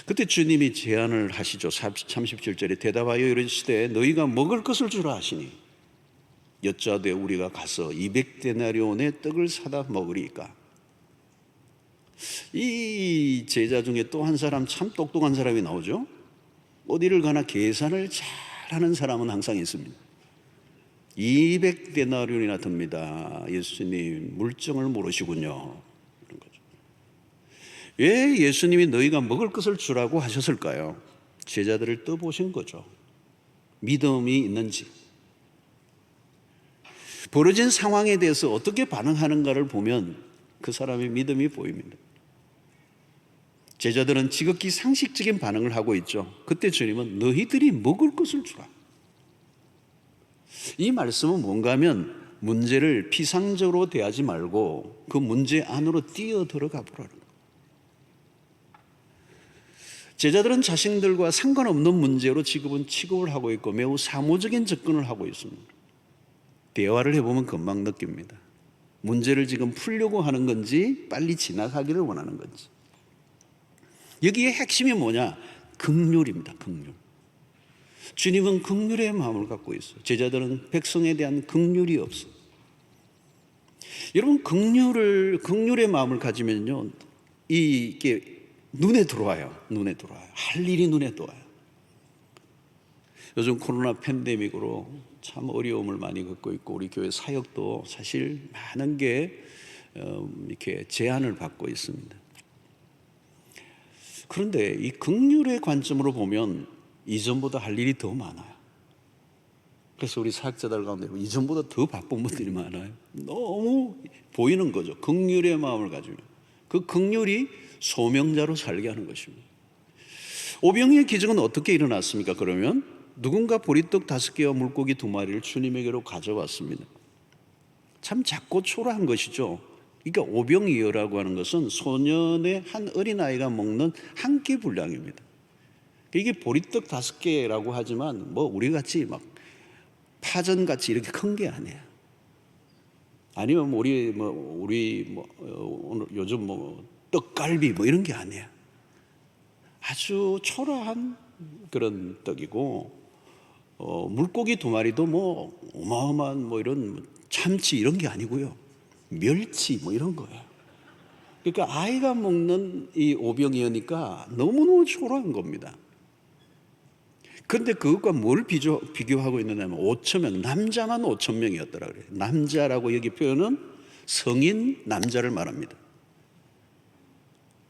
그때 주님이 제안을 하시죠. 37절에 대답하여 이르시되 너희가 먹을 것을 주라 하시니 여짜되 우리가 가서 200데나리온의 떡을 사다 먹으리까. 이 제자 중에 또 한 사람, 참 똑똑한 사람이 나오죠. 어디를 가나 계산을 잘하는 사람은 항상 있습니다. 200데나리온이나 듭니다. 예수님 물정을 모르시군요. 이런 거죠. 왜 예수님이 너희가 먹을 것을 주라고 하셨을까요? 제자들을 떠보신 거죠. 믿음이 있는지, 벌어진 상황에 대해서 어떻게 반응하는가를 보면 그 사람의 믿음이 보입니다. 제자들은 지극히 상식적인 반응을 하고 있죠. 그때 주님은 너희들이 먹을 것을 주라. 이 말씀은 뭔가 하면 문제를 피상적으로 대하지 말고 그 문제 안으로 뛰어 들어가 보라는 거예요. 제자들은 자신들과 상관없는 문제로 지금은 취급을 하고 있고 매우 사무적인 접근을 하고 있습니다. 대화를 해보면 금방 느낍니다. 문제를 지금 풀려고 하는 건지 빨리 지나가기를 원하는 건지. 여기에 핵심이 뭐냐? 긍휼입니다. 긍휼. 주님은 긍휼의 마음을 갖고 있어요. 제자들은 백성에 대한 긍휼이 없어요. 여러분, 긍휼의 마음을 가지면요, 이게 눈에 들어와요. 눈에 들어와요. 할 일이 눈에 들어와요. 요즘 코로나 팬데믹으로 참 어려움을 많이 겪고 있고 우리 교회 사역도 사실 많은 게 이렇게 제한을 받고 있습니다. 그런데 이 긍휼의 관점으로 보면 이전보다 할 일이 더 많아요. 그래서 우리 사역자들 가운데 이전보다 더 바쁜 분들이 많아요. 너무 보이는 거죠. 긍휼의 마음을 가지고 그 긍휼이 소명자로 살게 하는 것입니다. 오병이의 기적은 어떻게 일어났습니까? 그러면 누군가 보리떡 5개와 물고기 2마리를 주님에게로 가져왔습니다. 참 작고 초라한 것이죠. 그러니까 오병이어라고 하는 것은 소년의 한 어린아이가 먹는 한 끼 분량입니다. 이게 보리떡 5개라고 하지만 뭐 우리같이 막 파전같이 이렇게 큰 게 아니에요. 아니면 우리 오늘 요즘 떡갈비 이런 게 아니에요. 아주 초라한 그런 떡이고 물고기 2마리도 어마어마한 이런 참치 이런 게 아니고요. 멸치 이런 거예요. 그러니까 아이가 먹는 이 오병이어니까 너무너무 초라한 겁니다. 그런데 그것과 뭘 비교하고 있느냐면 5,000명, 남자만 5,000명이었더라 그래요. 남자라고 여기 표현은 성인 남자를 말합니다.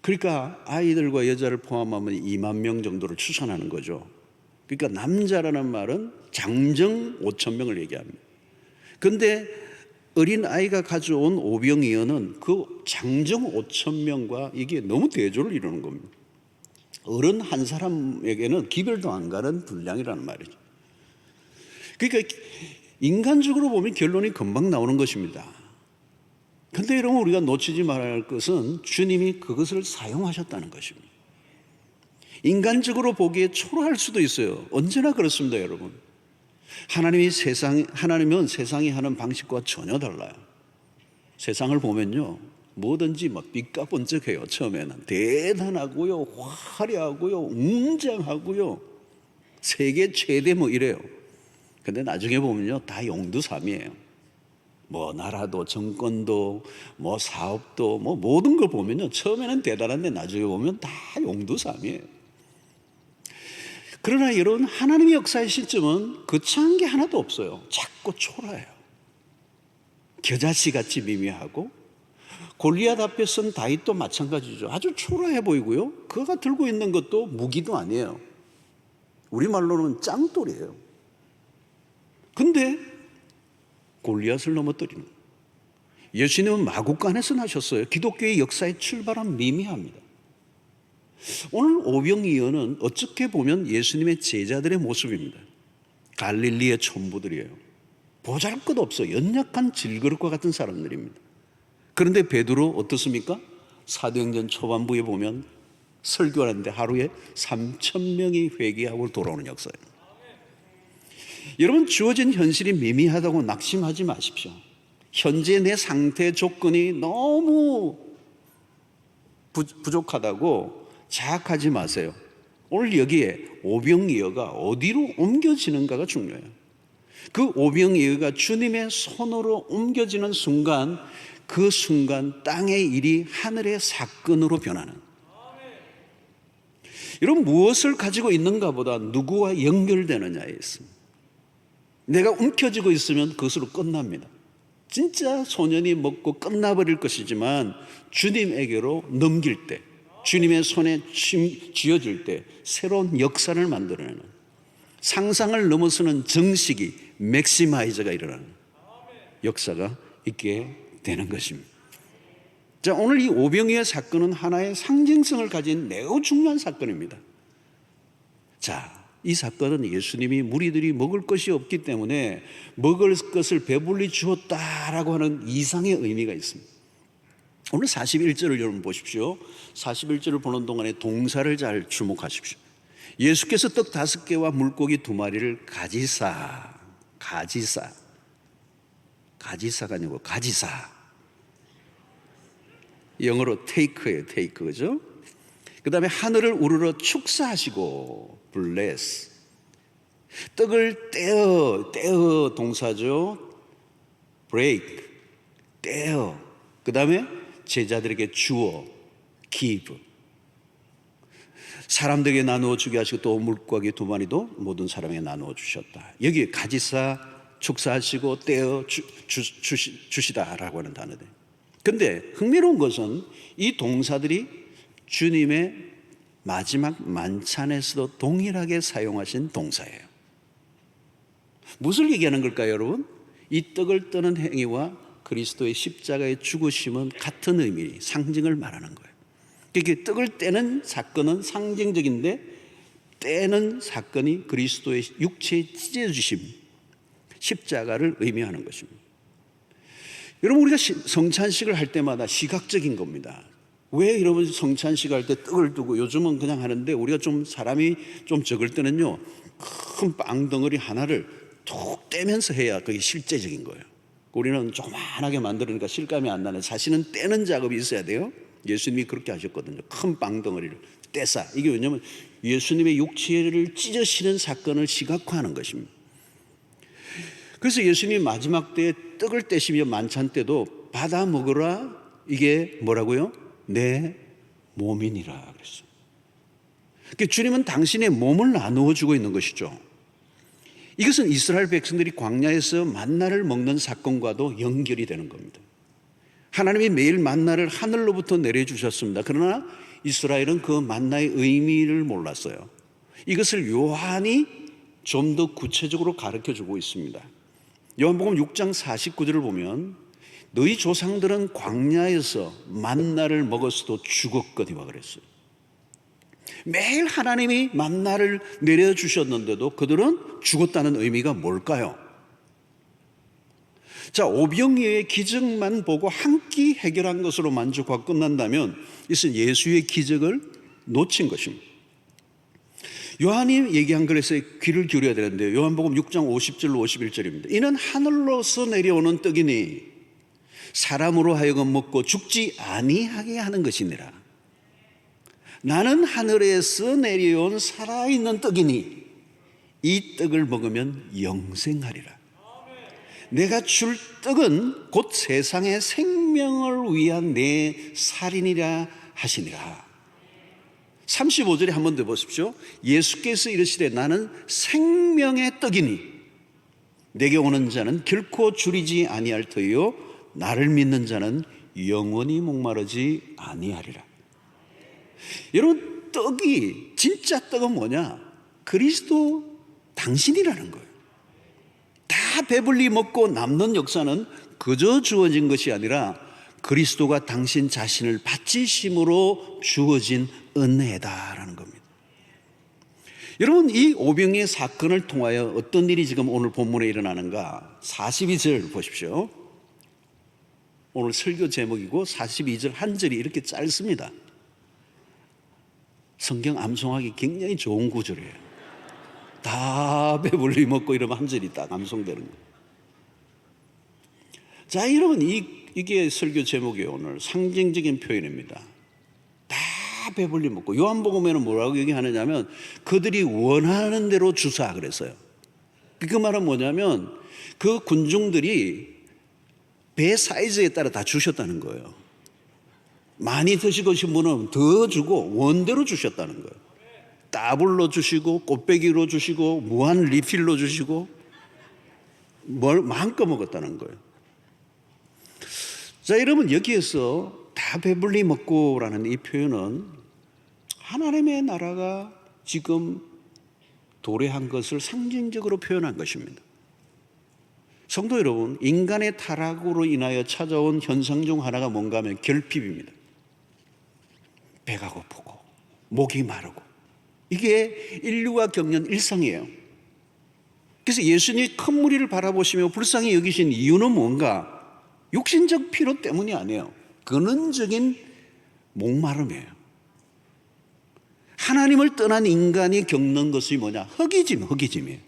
그러니까 아이들과 여자를 포함하면 2만 명 정도를 추산하는 거죠. 그러니까 남자라는 말은 장정 5,000명을 얘기합니다. 그런데 어린 아이가 가져온 오병이어는 그 장정 5,000명과 이게 너무 대조를 이루는 겁니다. 어른 한 사람에게는 기별도 안 가는 분량이라는 말이죠. 그러니까 인간적으로 보면 결론이 금방 나오는 것입니다. 그런데 여러분, 우리가 놓치지 말아야 할 것은 주님이 그것을 사용하셨다는 것입니다. 인간적으로 보기에 초라할 수도 있어요. 언제나 그렇습니다, 여러분. 하나님은 세상이 하는 방식과 전혀 달라요. 세상을 보면요, 뭐든지 삐까번쩍해요. 처음에는 대단하고요, 화려하고요, 웅장하고요, 세계 최대 이래요. 근데 나중에 보면요, 다 용두삼이에요. 나라도 정권도 사업도 모든 걸 보면요, 처음에는 대단한데 나중에 보면 다 용두삼이에요. 그러나 여러분, 하나님의 역사의 시점은 거창한 게 하나도 없어요. 작고 초라해요. 겨자씨같이 미미하고, 골리앗 앞에 선 다윗도 마찬가지죠. 아주 초라해 보이고요, 그가 들고 있는 것도 무기도 아니에요. 우리말로는 짱돌이에요. 근데 골리앗을 넘어뜨리는 거예요. 예수님은 마구간에서 나셨어요. 기독교의 역사의 출발은 미미합니다. 오늘 오병이어는 어떻게 보면 예수님의 제자들의 모습입니다. 갈릴리의 촌부들이에요. 보잘것없어 연약한 질그릇과 같은 사람들입니다. 그런데 베드로 어떻습니까? 사도행전 초반부에 보면 설교하는데 하루에 3,000명이 회개하고 돌아오는 역사예요. 여러분, 주어진 현실이 미미하다고 낙심하지 마십시오. 현재 내 상태 조건이 너무 부족하다고 자학하지 마세요. 오늘 여기에 오병이어가 어디로 옮겨지는가가 중요해요. 그 오병이어가 주님의 손으로 옮겨지는 순간, 그 순간 땅의 일이 하늘의 사건으로 변하는. 여러분, 무엇을 가지고 있는가 보다 누구와 연결되느냐에 있습니다. 내가 움켜쥐고 있으면 그것으로 끝납니다. 진짜 소년이 먹고 끝나버릴 것이지만 주님에게로 넘길 때, 주님의 손에 쥐어질 때 새로운 역사를 만들어내는, 상상을 넘어서는 정식이, 맥시마이저가 일어나는 역사가 있게 되는 것입니다. 자, 오늘 이 오병이어 사건은 하나의 상징성을 가진 매우 중요한 사건입니다. 자, 이 사건은 예수님이 무리들이 먹을 것이 없기 때문에 먹을 것을 배불리 주었다라고 하는 이상의 의미가 있습니다. 오늘 41절을 여러분 보십시오. 41절을 보는 동안에 동사를 잘 주목하십시오. 예수께서 떡 5개와 물고기 2마리를 가지사가 아니고 가지사. 영어로 take예요, take, 그죠? 그 다음에 하늘을 우러러 축사하시고 bless. 떡을 떼어 동사죠. break, 떼어. 그 다음에 제자들에게 주어 give. 사람들에게 나누어 주게 하시고 또 물고기 2마리도 모든 사람에게 나누어 주셨다. 여기 가지사, 축사하시고 떼어 주시다라고 하는 단어들. 근데 흥미로운 것은 이 동사들이 주님의 마지막 만찬에서도 동일하게 사용하신 동사예요. 무엇을 얘기하는 걸까요, 여러분? 이 떡을 떠는 행위와 그리스도의 십자가의 죽으심은 같은 의미, 상징을 말하는 거예요. 이렇게 떡을 떼는 사건은 상징적인데, 떼는 사건이 그리스도의 육체의 찢어주심, 십자가를 의미하는 것입니다. 여러분, 우리가 성찬식을 할 때마다 시각적인 겁니다. 왜 여러분 성찬식 할 때 떡을 두고, 요즘은 그냥 하는데 우리가 좀 사람이 좀 적을 때는요, 큰 빵덩어리 하나를 툭 떼면서 해야 그게 실제적인 거예요. 우리는 조그만하게 만들으니까 실감이 안 나는, 사실은 떼는 작업이 있어야 돼요. 예수님이 그렇게 하셨거든요. 큰 빵덩어리를 떼사. 이게 왜냐하면 예수님의 육체를 찢으시는 사건을 시각화하는 것입니다. 그래서 예수님이 마지막 때에 떡을 떼시며 만찬 때도 받아 먹으라, 이게 뭐라고요? 내 몸이니라 그랬어요. 그러니까 주님은 당신의 몸을 나누어 주고 있는 것이죠. 이것은 이스라엘 백성들이 광야에서 만나를 먹는 사건과도 연결이 되는 겁니다. 하나님이 매일 만나를 하늘로부터 내려주셨습니다. 그러나 이스라엘은 그 만나의 의미를 몰랐어요. 이것을 요한이 좀 더 구체적으로 가르쳐주고 있습니다. 요한복음 6장 49절을 보면 너희 조상들은 광야에서 만나를 먹었어도 죽었거니와 그랬어요. 매일 하나님이 만나를 내려주셨는데도 그들은 죽었다는 의미가 뭘까요? 자, 오병이어의 기적만 보고 한 끼 해결한 것으로 만족하고 끝난다면 이것은 예수의 기적을 놓친 것입니다. 요한이 얘기한 글에서 귀를 기울여야 되는데요, 요한복음 6장 50절로 51절입니다. 이는 하늘로서 내려오는 떡이니 사람으로 하여금 먹고 죽지 아니하게 하는 것이니라. 나는 하늘에서 내려온 살아있는 떡이니 이 떡을 먹으면 영생하리라. 내가 줄 떡은 곧 세상의 생명을 위한 내 살이니라 하시니라. 35절에 한 번 더 보십시오. 예수께서 이르시되 나는 생명의 떡이니 내게 오는 자는 결코 줄이지 아니할 터이요 나를 믿는 자는 영원히 목마르지 아니하리라. 여러분, 떡이, 진짜 떡은 뭐냐? 그리스도 당신이라는 거예요. 다 배불리 먹고 남는 역사는 그저 주어진 것이 아니라 그리스도가 당신 자신을 바치심으로 주어진 은혜다라는 겁니다. 여러분, 이 오병이의 사건을 통하여 어떤 일이 지금 오늘 본문에 일어나는가? 42절 보십시오. 오늘 설교 제목이고 42절 한 절이 이렇게 짧습니다. 성경 암송하기 굉장히 좋은 구절이에요. 다 배불리 먹고 이러면 한 절이 딱 암송되는 거예요. 자, 여러분, 이게 설교 제목이에요. 오늘 상징적인 표현입니다. 다 배불리 먹고. 요한복음에는 뭐라고 얘기하느냐면 그들이 원하는 대로 주사 그랬어요. 그 말은 뭐냐면 그 군중들이 배 사이즈에 따라 다 주셨다는 거예요. 많이 드시고 싶은 분은 더 주고 원대로 주셨다는 거예요. 더블로 주시고 꽃배기로 주시고 무한 리필로 주시고 뭘 마음껏 먹었다는 거예요. 자, 여러분, 여기에서 다 배불리 먹고라는 이 표현은 하나님의 나라가 지금 도래한 것을 상징적으로 표현한 것입니다. 성도 여러분, 인간의 타락으로 인하여 찾아온 현상 중 하나가 뭔가 하면 결핍입니다. 배가 고프고 목이 마르고 이게 인류가 겪는 일상이에요. 그래서 예수님이 큰 무리를 바라보시며 불쌍히 여기신 이유는 뭔가? 육신적 필요 때문이 아니에요. 근원적인 목마름이에요. 하나님을 떠난 인간이 겪는 것이 뭐냐? 허기짐이에요.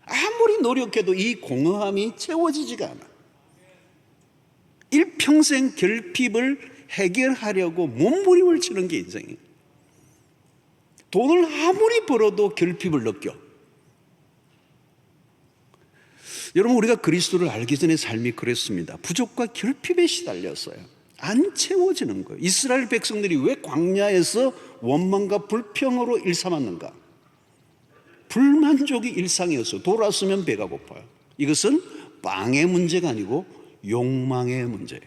아무리 노력해도 이 공허함이 채워지지가 않아. 일평생 결핍을 해결하려고 몸부림을 치는 게 인생이에요. 돈을 아무리 벌어도 결핍을 느껴. 여러분, 우리가 그리스도를 알기 전에 삶이 그랬습니다. 부족과 결핍에 시달렸어요. 안 채워지는 거예요. 이스라엘 백성들이 왜 광야에서 원망과 불평으로 일삼았는가? 불만족이 일상이었어요. 돌아서면 배가 고파요. 이것은 빵의 문제가 아니고 욕망의 문제예요.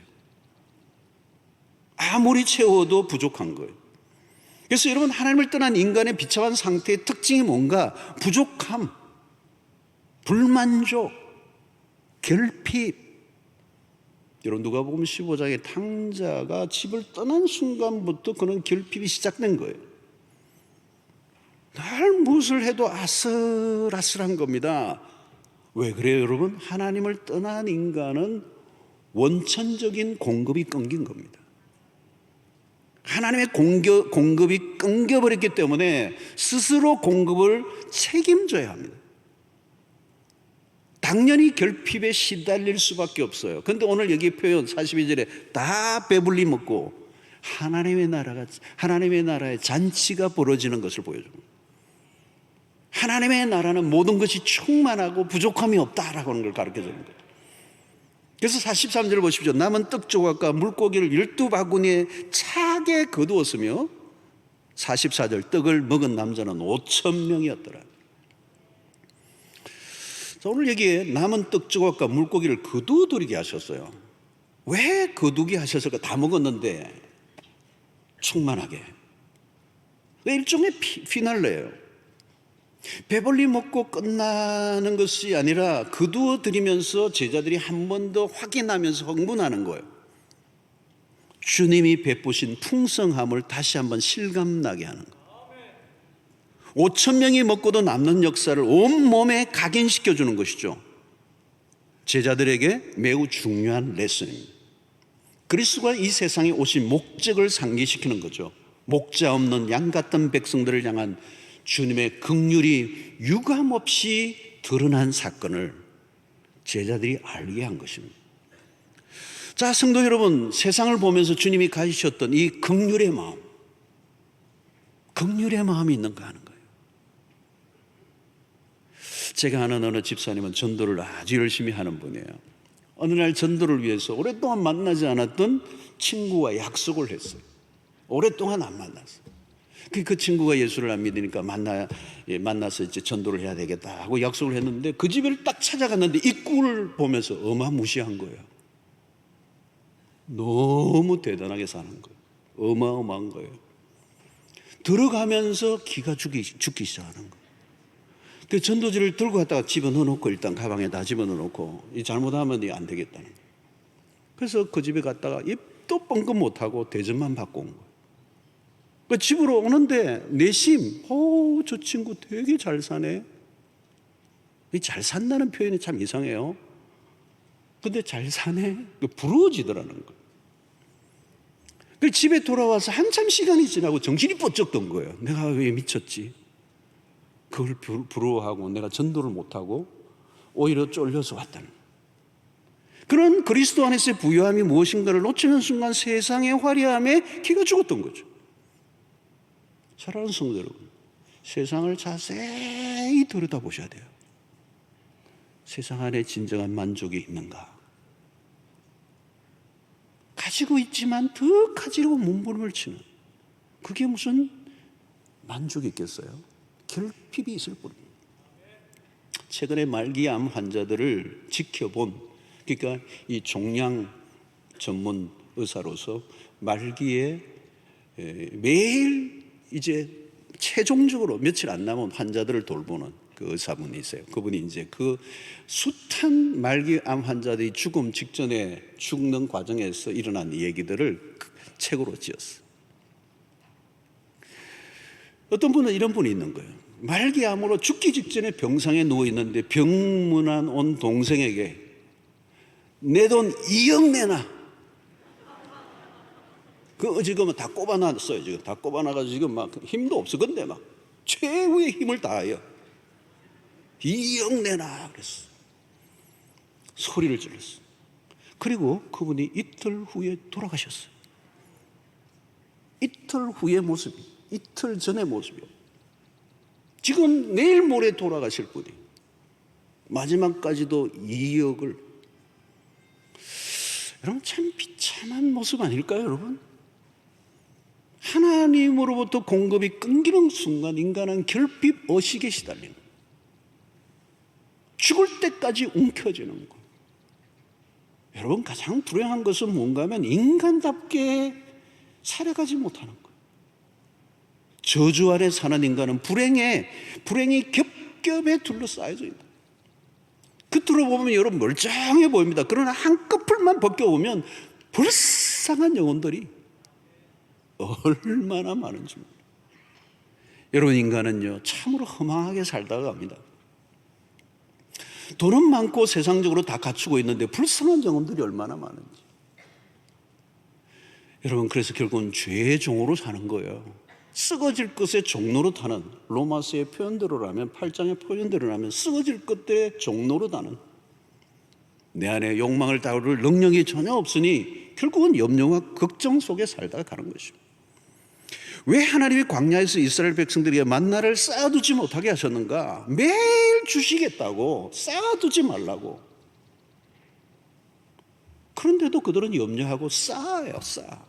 아무리 채워도 부족한 거예요. 그래서 여러분, 하나님을 떠난 인간의 비참한 상태의 특징이 뭔가? 부족함, 불만족, 결핍. 여러분, 누가복음 15장의 탕자가 집을 떠난 순간부터 그는 결핍이 시작된 거예요. 날 무엇을 해도 아슬아슬한 겁니다. 왜 그래요, 여러분? 하나님을 떠난 인간은 원천적인 공급이 끊긴 겁니다. 하나님의 공급이 끊겨버렸기 때문에 스스로 공급을 책임져야 합니다. 당연히 결핍에 시달릴 수밖에 없어요. 그런데 오늘 여기 표현 42절에 다 배불리 먹고 하나님의 나라의 잔치가 벌어지는 것을 보여줍니다. 하나님의 나라는 모든 것이 충만하고 부족함이 없다라고 하는 걸 가르쳐주는 거예요. 그래서 43절 보십시오. 남은 떡 조각과 물고기를 12바구니에 차게 거두었으며 44절 떡을 먹은 남자는 5,000명이었더라. 자, 오늘 여기에 남은 떡 조각과 물고기를 거두어들이게 하셨어요. 왜 거두게 하셨을까? 다 먹었는데 충만하게. 일종의 피날레예요. 배불리 먹고 끝나는 것이 아니라 거두어 드리면서 제자들이 한 번 더 확인하면서 흥분하는 거예요. 주님이 베푸신 풍성함을 다시 한번 실감나게 하는 거예요. 5,000명이 먹고도 남는 역사를 온몸에 각인시켜 주는 것이죠. 제자들에게 매우 중요한 레슨입니다. 그리스도가 이 세상에 오신 목적을 상기시키는 거죠. 목자 없는 양 같은 백성들을 향한 주님의 긍휼이 유감없이 드러난 사건을 제자들이 알게 한 것입니다. 자, 성도 여러분, 세상을 보면서 주님이 가지셨던 이 긍휼의 마음이 있는가 하는 거예요. 제가 아는 어느 집사님은 전도를 아주 열심히 하는 분이에요. 어느 날 전도를 위해서 오랫동안 만나지 않았던 친구와 약속을 했어요. 오랫동안 안 만났어요. 그 친구가 예수를 안 믿으니까 만나서 이제 전도를 해야 되겠다 하고 약속을 했는데 그 집을 딱 찾아갔는데 입구를 보면서 어마무시한 거예요. 너무 대단하게 사는 거예요. 어마어마한 거예요. 들어가면서 기가 죽기 시작하는 거예요. 그 전도지를 들고 갔다가 집어넣어놓고 일단 가방에다 집어넣어놓고 잘못하면 안 되겠다는 거예요. 그래서 그 집에 갔다가 입도 뻥끗 못하고 대접만 받고 온 거예요. 그 집으로 오는데 내심 저 친구 되게 잘 사네. 이 잘 산다는 표현이 참 이상해요. 근데 잘 사네? 부러워지더라는 거예요. 그 집에 돌아와서 한참 시간이 지나고 정신이 번쩍 든 거예요. 내가 왜 미쳤지? 그걸 부러워하고 내가 전도를 못하고 오히려 쫄려서 왔다는 거예요. 그런 그리스도 안에서의 부유함이 무엇인가를 놓치는 순간 세상의 화려함에 기가 죽었던 거죠. 사랑하는 성도 여러분, 세상을 자세히 들여다보셔야 돼요. 세상 안에 진정한 만족이 있는가? 가지고 있지만 더 가지려고 몸부림을 치는, 그게 무슨 만족이 있겠어요? 결핍이 있을 뿐입니다. 최근에 말기암 환자들을 지켜본, 그러니까 이 종양 전문 의사로서 말기에 매일 이제 최종적으로 며칠 안 남은 환자들을 돌보는 그 의사분이 있어요. 그분이 이제 그 숱한 말기암 환자들이 죽음 직전에 죽는 과정에서 일어난 얘기들을 책으로 지었어요. 어떤 분은 이런 분이 있는 거예요. 말기암으로 죽기 직전에 병상에 누워 있는데 병문안 온 동생에게 내 돈 2억 내놔. 그 지금 다 꼽아놨어요. 지금 다 꼽아놔가지고 지금 막 힘도 없어. 근데 막 최후의 힘을 다해요. 2억 내놔 그랬어. 소리를 질렀어. 그리고 그분이 이틀 후에 돌아가셨어요. 이틀 후의 모습이, 이틀 전의 모습이요. 지금 내일 모레 돌아가실 분이 마지막까지도 2억을. 여러분, 참 비참한 모습 아닐까요, 여러분? 하나님으로부터 공급이 끊기는 순간 인간은 결핍 의식에 시달리는, 죽을 때까지 움켜쥐는 것. 여러분, 가장 불행한 것은 뭔가 하면 인간답게 살아가지 못하는 것. 저주 아래 사는 인간은 불행이 겹겹에 둘러싸여져 있다. 겉으로 보면 여러분 멀쩡해 보입니다. 그러나 한꺼풀만 벗겨보면 불쌍한 영혼들이 얼마나 많은지. 여러분, 인간은요 참으로 허망하게 살다가 갑니다. 돈은 많고 세상적으로 다 갖추고 있는데 불쌍한 영혼들이 얼마나 많은지. 여러분, 그래서 결국은 죄의 종으로 사는 거예요. 썩어질 것의 종로로 타는, 로마서의 표현대로라면, 8장의 표현대로라면 썩어질 것들의 종로로 타는, 내 안에 욕망을 다룰 능력이 전혀 없으니 결국은 염려와 걱정 속에 살다가 가는 것입니다. 왜 하나님이 광야에서 이스라엘 백성들에게 만나를 쌓아두지 못하게 하셨는가? 매일 주시겠다고, 쌓아두지 말라고. 그런데도 그들은 염려하고 쌓아요, 쌓아.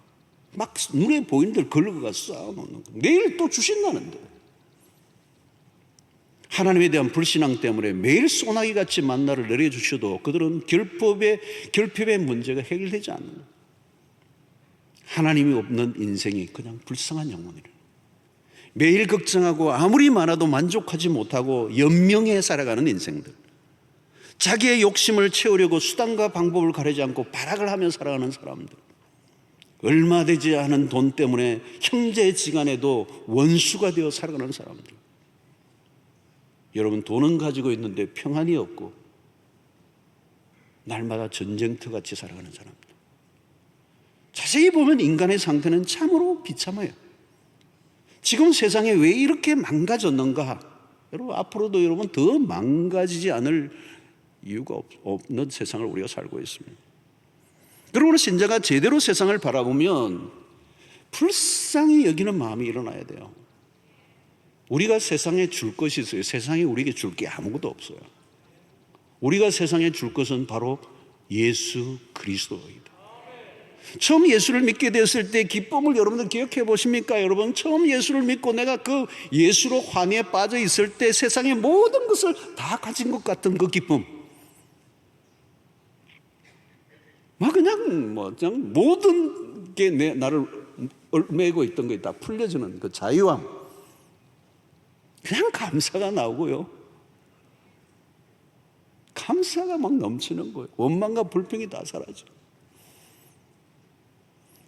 막 눈에 보이는 데를 긁어가 쌓아놓는 거. 내일 또 주신다는데. 하나님에 대한 불신앙 때문에 매일 소나기같이 만나를 내려주셔도 그들은 결핍의 문제가 해결되지 않는 거예요. 하나님이 없는 인생이 그냥 불쌍한 영혼이래. 매일 걱정하고 아무리 많아도 만족하지 못하고 연명해 살아가는 인생들. 자기의 욕심을 채우려고 수단과 방법을 가리지 않고 발악을 하며 살아가는 사람들. 얼마 되지 않은 돈 때문에 형제지간에도 원수가 되어 살아가는 사람들. 여러분, 돈은 가지고 있는데 평안이 없고 날마다 전쟁터같이 살아가는 사람들. 자세히 보면 인간의 상태는 참으로 비참해요. 지금 세상에 왜 이렇게 망가졌는가? 여러분, 앞으로도 여러분 더 망가지지 않을 이유가 없는 세상을 우리가 살고 있습니다. 그러므로 신자가 제대로 세상을 바라보면 불쌍히 여기는 마음이 일어나야 돼요. 우리가 세상에 줄 것이 있어요. 세상에 우리에게 줄 게 아무것도 없어요. 우리가 세상에 줄 것은 바로 예수 그리스도입니다. 처음 예수를 믿게 되었을 때 기쁨을 여러분들 기억해 보십니까? 여러분, 처음 예수를 믿고 내가 그 예수로 환희에 빠져 있을 때 세상의 모든 것을 다 가진 것 같은 그 기쁨. 그냥 모든 게 나를 얽매고 있던 게 다 풀려지는 그 자유함. 그냥 감사가 나오고요. 감사가 막 넘치는 거예요. 원망과 불평이 다 사라져.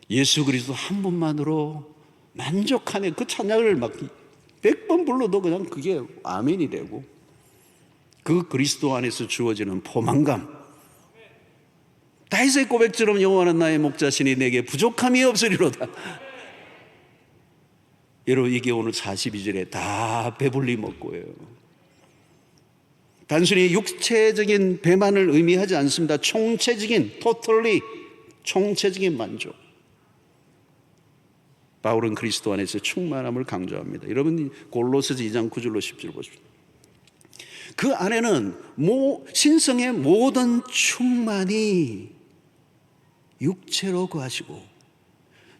예수 그리스도 한 분만으로 만족하네. 그 찬양을 막 100번 불러도 그냥 그게 아멘이 되고, 그 그리스도 안에서 주어지는 포만감, 다윗의 고백처럼 여호와는 나의 목자시니 내게 부족함이 없으리로다. 여러분, 이게 오늘 42절에 다 배불리 먹고예요. 단순히 육체적인 배만을 의미하지 않습니다. 총체적인, totally 총체적인 만족. 바울은 그리스도 안에서 충만함을 강조합니다. 여러분, 골로새서 2장 9절로 10절 보십시오. 그 안에는 신성의 모든 충만이 육체로 거하시고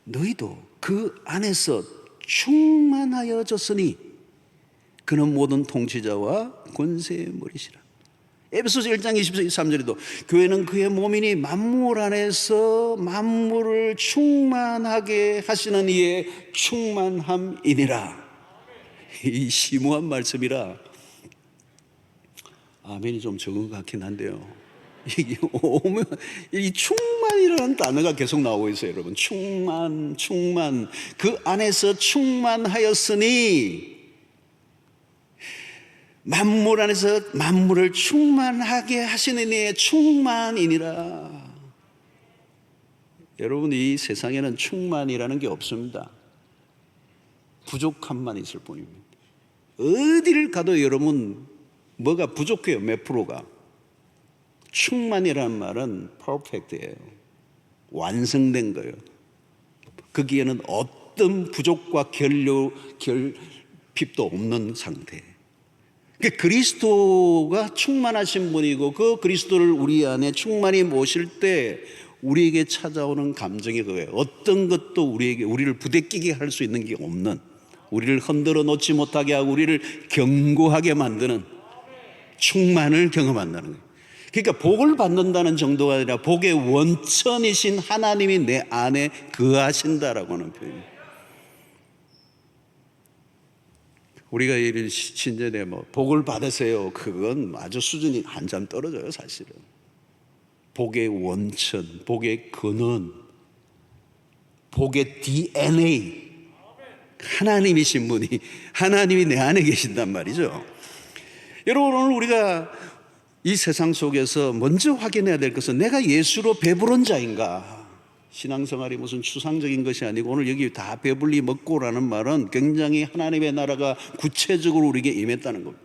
너희도 그 안에서 충만하여졌으니 그는 모든 통치자와 권세의 머리시라. 에베소서 1장 23절에도 교회는 그의 몸이니 만물 안에서 만물을 충만하게 하시는 이의 충만함이니라. 이 심오한 말씀이라 아멘이 좀 적은 것 같긴 한데요. 이게 오면 이 충만이라는 단어가 계속 나오고 있어요, 여러분. 충만. 그 안에서 충만하였으니 만물 안에서 만물을 충만하게 하시는 이의 충만이니라. 여러분, 이 세상에는 충만이라는 게 없습니다. 부족함만 있을 뿐입니다. 어디를 가도 여러분 뭐가 부족해요? 몇 프로가? 충만이라는 말은 퍼펙트예요. 완성된 거예요. 거기에는 어떤 부족과 결핍도 없는 상태. 그리스도가 충만하신 분이고 그 그리스도를 우리 안에 충만히 모실 때 우리에게 찾아오는 감정이 그거예요. 어떤 것도 우리를 부대끼게 할 수 있는 게 없는, 우리를 흔들어 놓지 못하게 하고 우리를 견고하게 만드는 충만을 경험한다는 거예요. 그러니까 복을 받는다는 정도가 아니라 복의 원천이신 하나님이 내 안에 거하신다라고 하는 표현입니다. 우리가 이런 신전에 복을 받으세요, 그건 아주 수준이 한참 떨어져요. 사실은 복의 원천, 복의 근원, 복의 DNA, 하나님이신 분이, 하나님이 내 안에 계신단 말이죠. 여러분, 오늘 우리가 이 세상 속에서 먼저 확인해야 될 것은 내가 예수로 배부른 자인가? 신앙생활이 무슨 추상적인 것이 아니고 오늘 여기 다 배불리 먹고라는 말은 굉장히 하나님의 나라가 구체적으로 우리에게 임했다는 겁니다.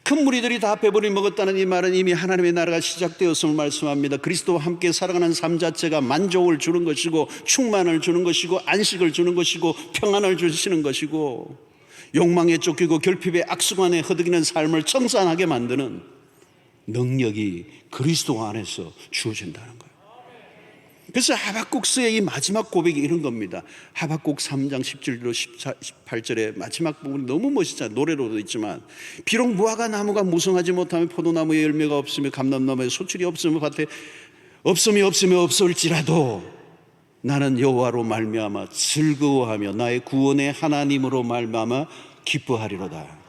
큰 무리들이 다 배불리 먹었다는 이 말은 이미 하나님의 나라가 시작되었음을 말씀합니다. 그리스도와 함께 살아가는 삶 자체가 만족을 주는 것이고 충만을 주는 것이고 안식을 주는 것이고 평안을 주시는 것이고 욕망에 쫓기고 결핍의 악순환에 허덕이는 삶을 청산하게 만드는 능력이 그리스도 안에서 주어진다는 거예요. 그래서 하박국서의 이 마지막 고백이 이런 겁니다. 하박국 3장 17절 18절의 마지막 부분이 너무 멋있잖아요. 노래로도 있지만 비록 무화과 나무가 무성하지 못하며 포도나무에 열매가 없으며 감람나무에 소출이 없으며 밭에 없음이 없을지라도 나는 여호와로 말미암아 즐거워하며 나의 구원의 하나님으로 말미암아 기뻐하리로다.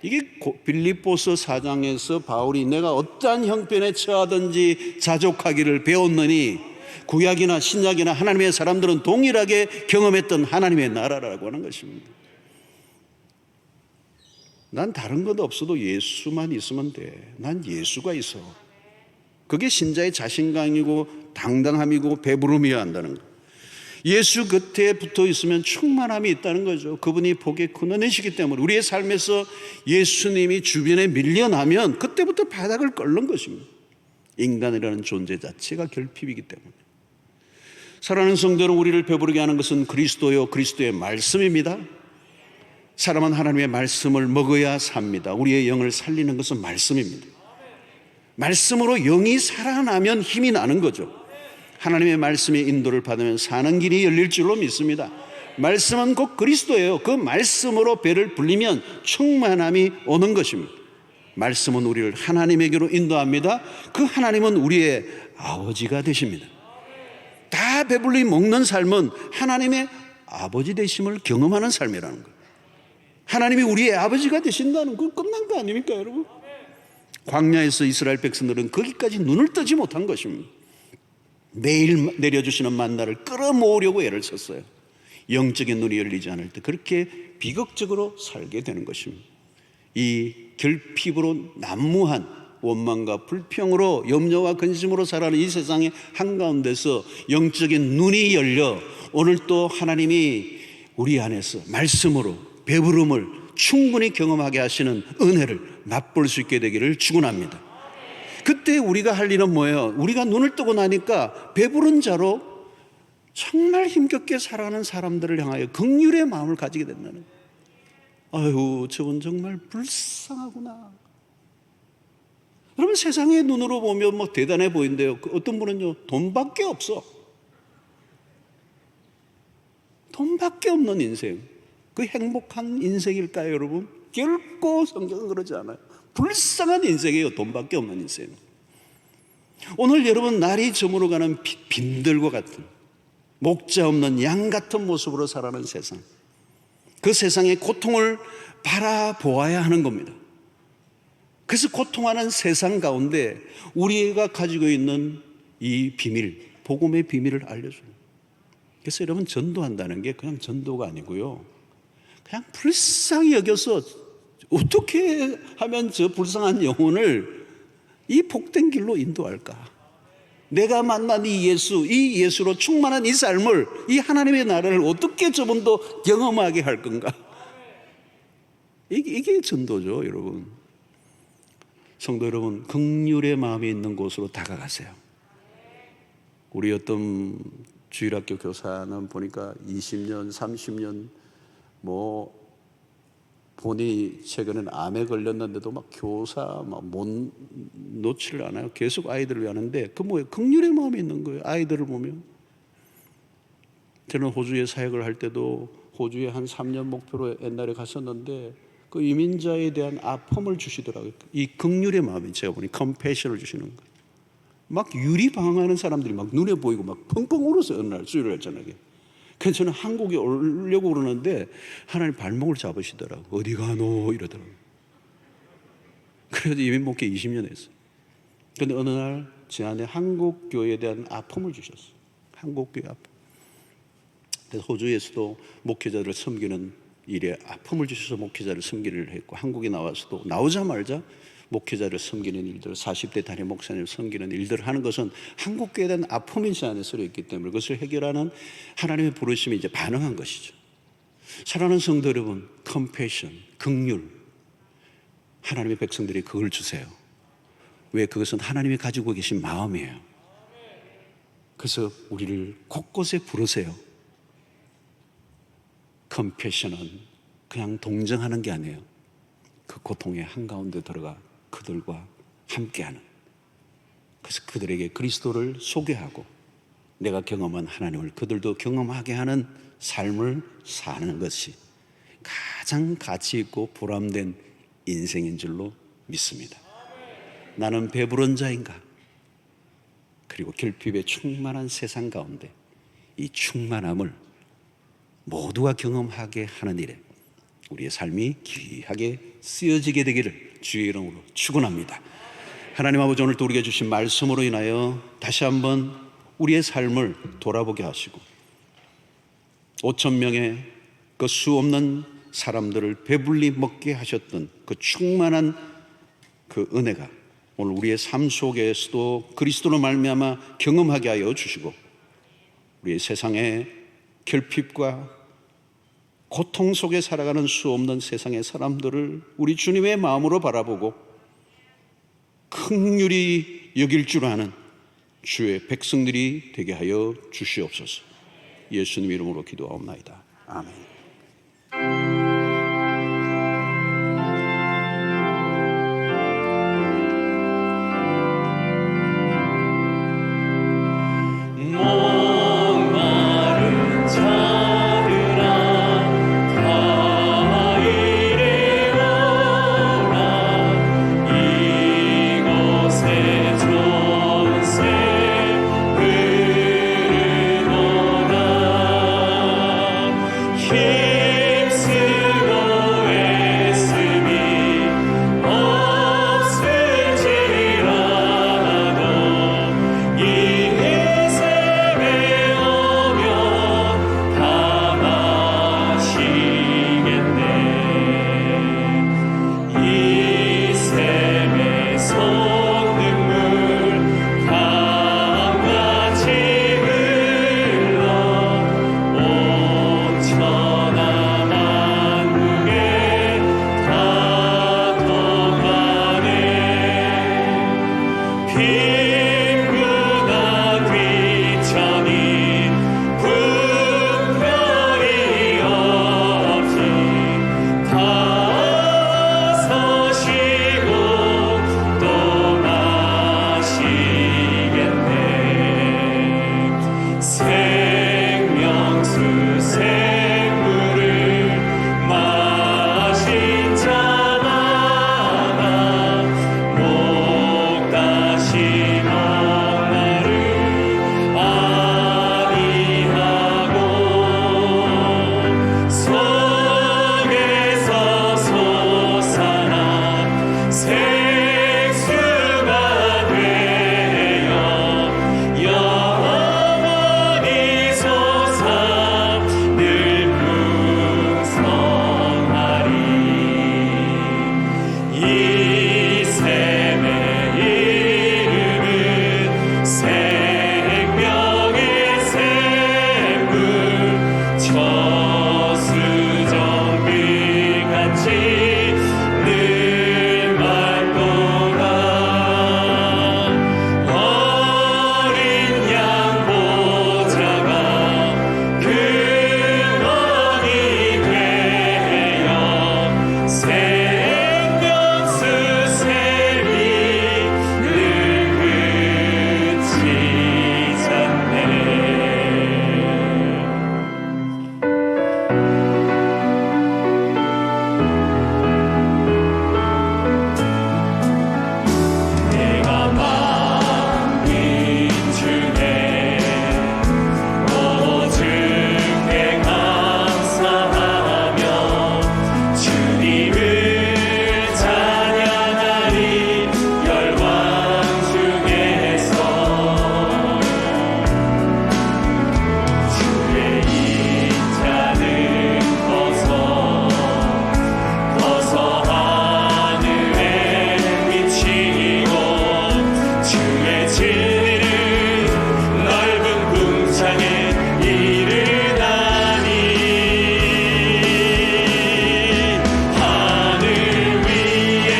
이게 빌립보서 4장에서 바울이 내가 어떠한 형편에 처하든지 자족하기를 배웠느니 구약이나 신약이나 하나님의 사람들은 동일하게 경험했던 하나님의 나라라고 하는 것입니다. 난 다른 것 없어도 예수만 있으면 돼. 난 예수가 있어. 그게 신자의 자신감이고 당당함이고 배부름이어야 한다는 거. 예수 곁에 붙어 있으면 충만함이 있다는 거죠. 그분이 복의 근원이시기 때문에 우리의 삶에서 예수님이 주변에 밀려나면 그때부터 바닥을 끓는 것입니다. 인간이라는 존재 자체가 결핍이기 때문에. 사랑하는 성도는 우리를 배부르게 하는 것은 그리스도요, 그리스도의 말씀입니다. 사람은 하나님의 말씀을 먹어야 삽니다. 우리의 영을 살리는 것은 말씀입니다. 말씀으로 영이 살아나면 힘이 나는 거죠. 하나님의 말씀의 인도를 받으면 사는 길이 열릴 줄로 믿습니다. 말씀은 곧 그리스도예요. 그 말씀으로 배를 불리면 충만함이 오는 것입니다. 말씀은 우리를 하나님에게로 인도합니다. 그 하나님은 우리의 아버지가 되십니다. 다 배불리 먹는 삶은 하나님의 아버지 되심을 경험하는 삶이라는 거예요. 하나님이 우리의 아버지가 되신다는 건 끝난 거 아닙니까, 여러분? 광야에서 이스라엘 백성들은 거기까지 눈을 뜨지 못한 것입니다. 매일 내려주시는 만나를 끌어모으려고 애를 썼어요. 영적인 눈이 열리지 않을 때 그렇게 비극적으로 살게 되는 것입니다. 이 결핍으로 난무한 원망과 불평으로 염려와 근심으로 살아가는 이 세상의 한가운데서 영적인 눈이 열려 오늘 또 하나님이 우리 안에서 말씀으로 배부름을 충분히 경험하게 하시는 은혜를 맛볼 수 있게 되기를 축원합니다. 그때 우리가 할 일은 뭐예요? 우리가 눈을 뜨고 나니까 배부른 자로 정말 힘겹게 살아가는 사람들을 향하여 긍휼의 마음을 가지게 된다는 거예요. 아유, 저건 정말 불쌍하구나. 여러분, 세상의 눈으로 보면 뭐 대단해 보이는데요, 어떤 분은요 돈밖에 없어. 돈밖에 없는 인생, 그 행복한 인생일까요, 여러분? 결코 성경은 그러지 않아요. 불쌍한 인생이에요, 돈밖에 없는 인생. 오늘 여러분, 날이 저물어가는 빈들과 같은 목자 없는 양 같은 모습으로 살아가는 세상, 그 세상의 고통을 바라보아야 하는 겁니다. 그래서 고통하는 세상 가운데 우리가 가지고 있는 이 비밀, 복음의 비밀을 알려줘요. 그래서 여러분, 전도한다는 게 그냥 전도가 아니고요, 그냥 불쌍히 여겨서 어떻게 하면 저 불쌍한 영혼을 이 복된 길로 인도할까? 내가 만난 이 예수로 충만한 이 삶을, 이 하나님의 나라를 어떻게 저분도 경험하게 할 건가? 이게 전도죠, 여러분. 성도 여러분, 긍휼의 마음이 있는 곳으로 다가가세요. 우리 어떤 주일학교 교사는 보니까 20년, 30년 본인이 최근에는 암에 걸렸는데도 막 교사 못 놓지를 않아요. 계속 아이들을 위하는데 그 뭐예요? 긍휼의 마음이 있는 거예요. 아이들을 보면. 저는 호주에 사역을 할 때도 호주에 한 3년 목표로 옛날에 갔었는데 그 이민자에 대한 아픔을 주시더라고요. 이 긍휼의 마음이, 제가 보니 컴패션을 주시는 거예요. 막 유리방황하는 사람들이 막 눈에 보이고 막 펑펑 울었어요. 어느 날 수요일 날 저녁에. 그래서 저는 한국에 오려고 그러는데 하나님 발목을 잡으시더라고요. 어디 가노 이러더라고요. 그래서 이민 목회 20년 했어요. 그런데 어느 날 제 안에 한국 교회에 대한 아픔을 주셨어요. 한국 교회 아픔. 그래서 호주에서도 목회자들을 섬기는 일에 아픔을 주셔서 목회자를 섬기는 일을 했고, 한국에 나와서도 나오자마자 목회자를 섬기는 일들, 40대 단임 목사님을 섬기는 일들을 하는 것은 한국 교회에 대한 아픔이 제 안에 서려있기 때문에 그것을 해결하는 하나님의 부르심에 이제 반응한 것이죠. 사랑하는 성도 여러분, 컴패션, 긍휼, 하나님의 백성들이 그걸 주세요. 왜? 그것은 하나님이 가지고 계신 마음이에요. 그래서 우리를 곳곳에 부르세요. 컴패션은 그냥 동정하는 게 아니에요. 그 고통의 한가운데 들어가 그들과 함께하는, 그래서 그들에게 그리스도를 소개하고 내가 경험한 하나님을 그들도 경험하게 하는 삶을 사는 것이 가장 가치 있고 보람된 인생인 줄로 믿습니다. 나는 배부른 자인가? 그리고 결핍에 충만한 세상 가운데 이 충만함을 모두가 경험하게 하는 일에 우리의 삶이 귀하게 쓰여지게 되기를 주의 이름으로 축원합니다. 하나님 아버지, 오늘 또 우리에게 주신 말씀으로 인하여 다시 한번 우리의 삶을 돌아보게 하시고 5천 명의 그 수 없는 사람들을 배불리 먹게 하셨던 그 충만한 그 은혜가 오늘 우리의 삶 속에서도 그리스도로 말미암아 경험하게 하여 주시고, 우리의 세상의 결핍과 고통 속에 살아가는 수 없는 세상의 사람들을 우리 주님의 마음으로 바라보고 긍휼히 여길 줄 아는 주의 백성들이 되게 하여 주시옵소서. 예수님 이름으로 기도하옵나이다. 아멘. 힘쓰 이 샘의 이름은 생명의 샘물 저수정비같이 늘 맑도다. 어린 양 보좌가 그 왕이 되어 생명수 샘이 늘 그치지 않네. 내가 만민 중에 오죽게 감사하며 주님을 찬양하리. 열왕 중에서 주의 인자는 커서 하늘에 미치고 주의 진리를 넓은 궁창에 이르다니. 하늘 위에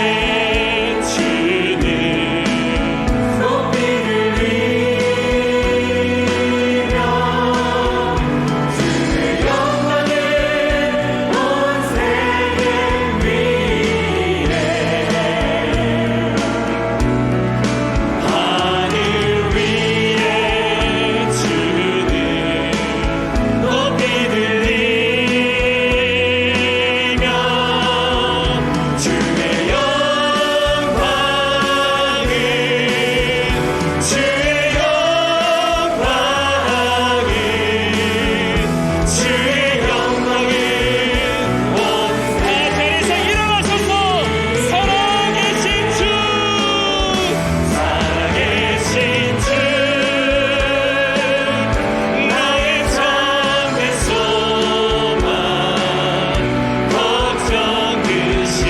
주는 높이를 이며 주의 영광을 온 세계 위에. 하늘 위에 주는 높이 들리며 주의 영광은 주의 영광은 온 자리에서 일어나셔서 살아계신 주 나의 참된 소망 걱정 근심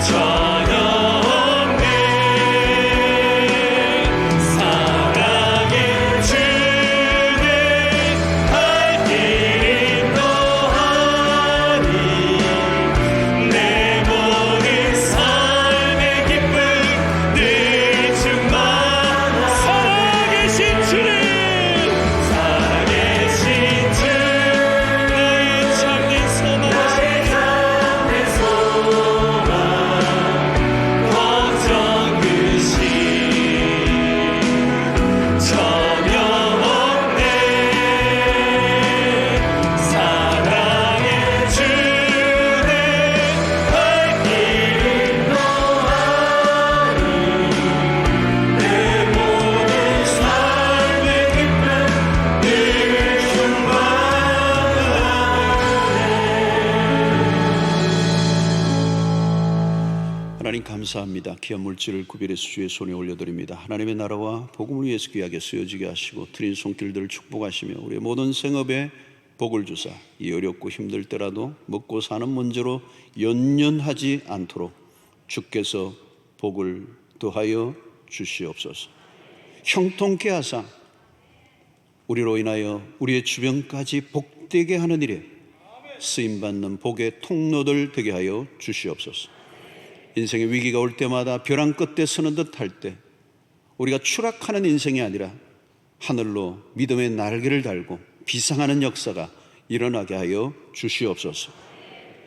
전혀 없네. 사랑의 주는 할 길 인도하니. 내 모든 삶의 기쁨 늘 충만하네. 살아계신 주는 나의 참된 소망 걱정 근심 전혀 없네. 사랑의 주는 할 길 인도하니. 내 모든 삶의 기쁨 늘 하나님 감사합니다. 귀한 물질을 구별해서 주의 손에 올려드립니다. 하나님의 나라와 복음을 위해서 귀하게 쓰여지게 하시고 드린 손길들을 축복하시며 우리의 모든 생업에 복을 주사 이 어렵고 힘들 때라도 먹고 사는 문제로 연연하지 않도록 주께서 복을 더하여 주시옵소서. 형통케 하사 우리로 인하여 우리의 주변까지 복되게 하는 일에 쓰임받는 복의 통로들 되게 하여 주시옵소서. 인생의 위기가 올 때마다 벼랑 끝에 서는 듯 할 때 우리가 추락하는 인생이 아니라 하늘로 믿음의 날개를 달고 비상하는 역사가 일어나게 하여 주시옵소서.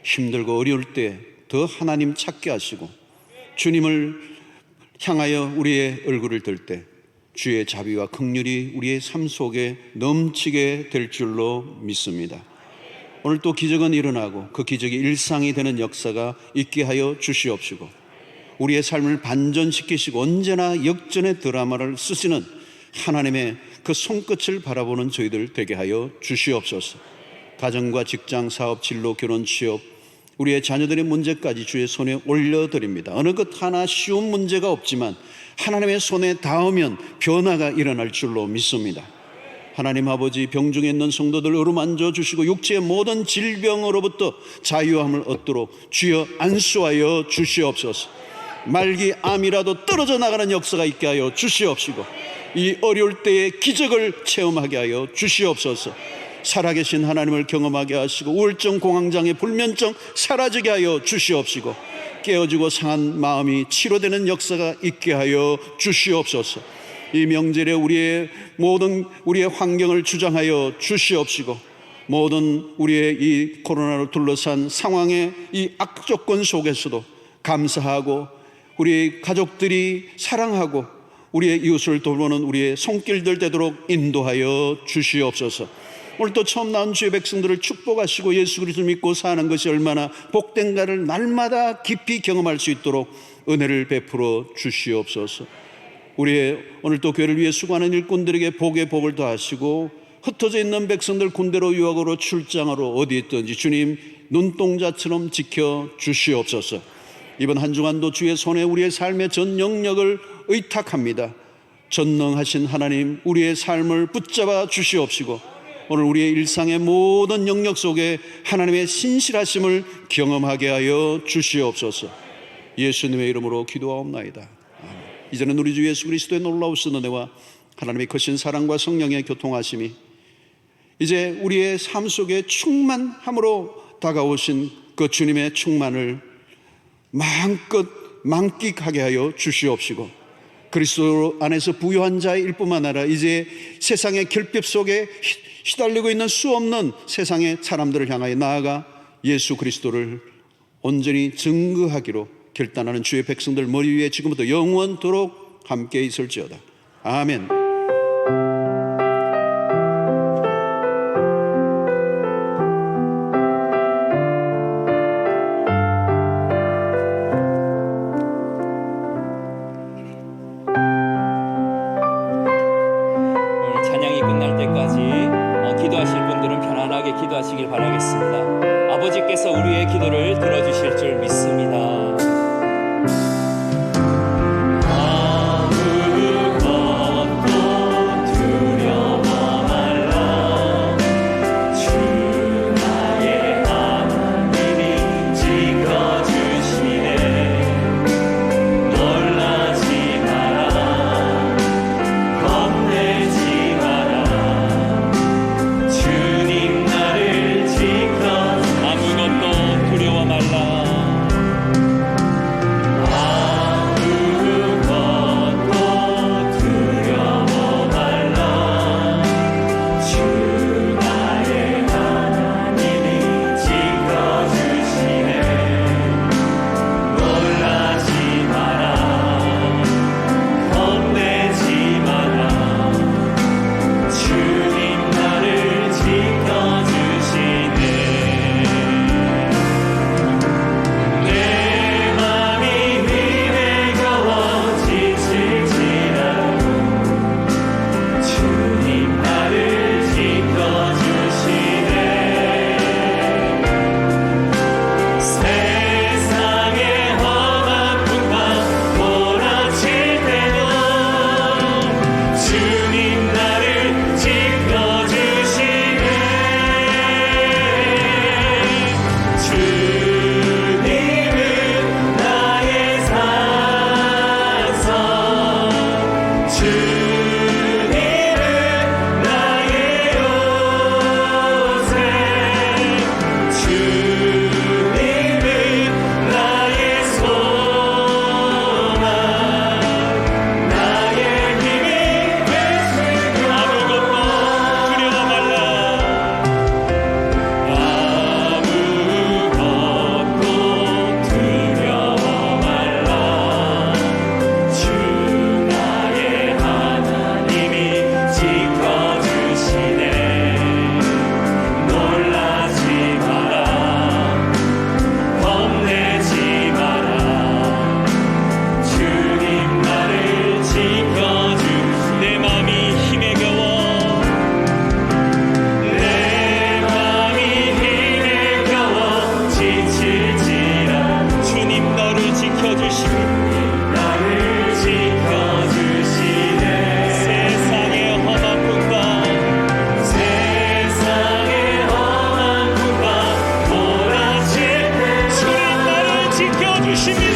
힘들고 어려울 때 더 하나님 찾게 하시고 주님을 향하여 우리의 얼굴을 들 때 주의 자비와 긍휼이 우리의 삶 속에 넘치게 될 줄로 믿습니다. 오늘 또 기적은 일어나고 그 기적이 일상이 되는 역사가 있게 하여 주시옵시고 우리의 삶을 반전시키시고 언제나 역전의 드라마를 쓰시는 하나님의 그 손끝을 바라보는 저희들 되게 하여 주시옵소서. 가정과 직장, 사업, 진로, 결혼, 취업 우리의 자녀들의 문제까지 주의 손에 올려드립니다. 어느 것 하나 쉬운 문제가 없지만 하나님의 손에 닿으면 변화가 일어날 줄로 믿습니다. 하나님 아버지, 병중에 있는 성도들 어루만져 주시고 육체의 모든 질병으로부터 자유함을 얻도록 주여 안수하여 주시옵소서. 말기 암이라도 떨어져 나가는 역사가 있게 하여 주시옵시고, 이 어려울 때에 기적을 체험하게 하여 주시옵소서. 살아계신 하나님을 경험하게 하시고 우울증, 공황장애, 불면증 사라지게 하여 주시옵시고, 깨어지고 상한 마음이 치료되는 역사가 있게 하여 주시옵소서. 이 명절에 우리의 환경을 주장하여 주시옵시고, 모든 우리의 이 코로나로 둘러싼 상황의 이 악조건 속에서도 감사하고 우리 가족들이 사랑하고 우리의 이웃을 돌보는 우리의 손길들 되도록 인도하여 주시옵소서. 오늘 또 처음 나온 주의 백성들을 축복하시고 예수 그리스도 믿고 사는 것이 얼마나 복된가를 날마다 깊이 경험할 수 있도록 은혜를 베풀어 주시옵소서. 우리의 오늘 또 교회를 위해 수고하는 일꾼들에게 복의 복을 더하시고, 흩어져 있는 백성들 군대로 유학으로 출장하러 어디 있든지 주님 눈동자처럼 지켜 주시옵소서. 이번 한 주간도 주의 손에 우리의 삶의 전 영역을 의탁합니다. 전능하신 하나님, 우리의 삶을 붙잡아 주시옵시고 오늘 우리의 일상의 모든 영역 속에 하나님의 신실하심을 경험하게 하여 주시옵소서. 예수님의 이름으로 기도하옵나이다. 아멘. 이제는 우리 주 예수 그리스도의 놀라우신 은혜와 하나님의 크신 사랑과 성령의 교통하심이 이제 우리의 삶 속에 충만함으로 다가오신 그 주님의 충만을 마음껏 만끽하게 하여 주시옵시고, 그리스도 안에서 부유한 자일 뿐만 아니라 이제 세상의 결핍 속에 시달리고 있는 수없는 세상의 사람들을 향하여 나아가 예수 그리스도를 온전히 증거하기로 결단하는 주의 백성들 머리 위에 지금부터 영원토록 함께 있을지어다. 아멘. 찬양이 끝날 때까지 기도하실 분들은 편안하게 기도하시길 바라겠습니다. 아버지께서 우리의 기도를 들어주실 줄 믿습니다. 아무 것도 부르십니다.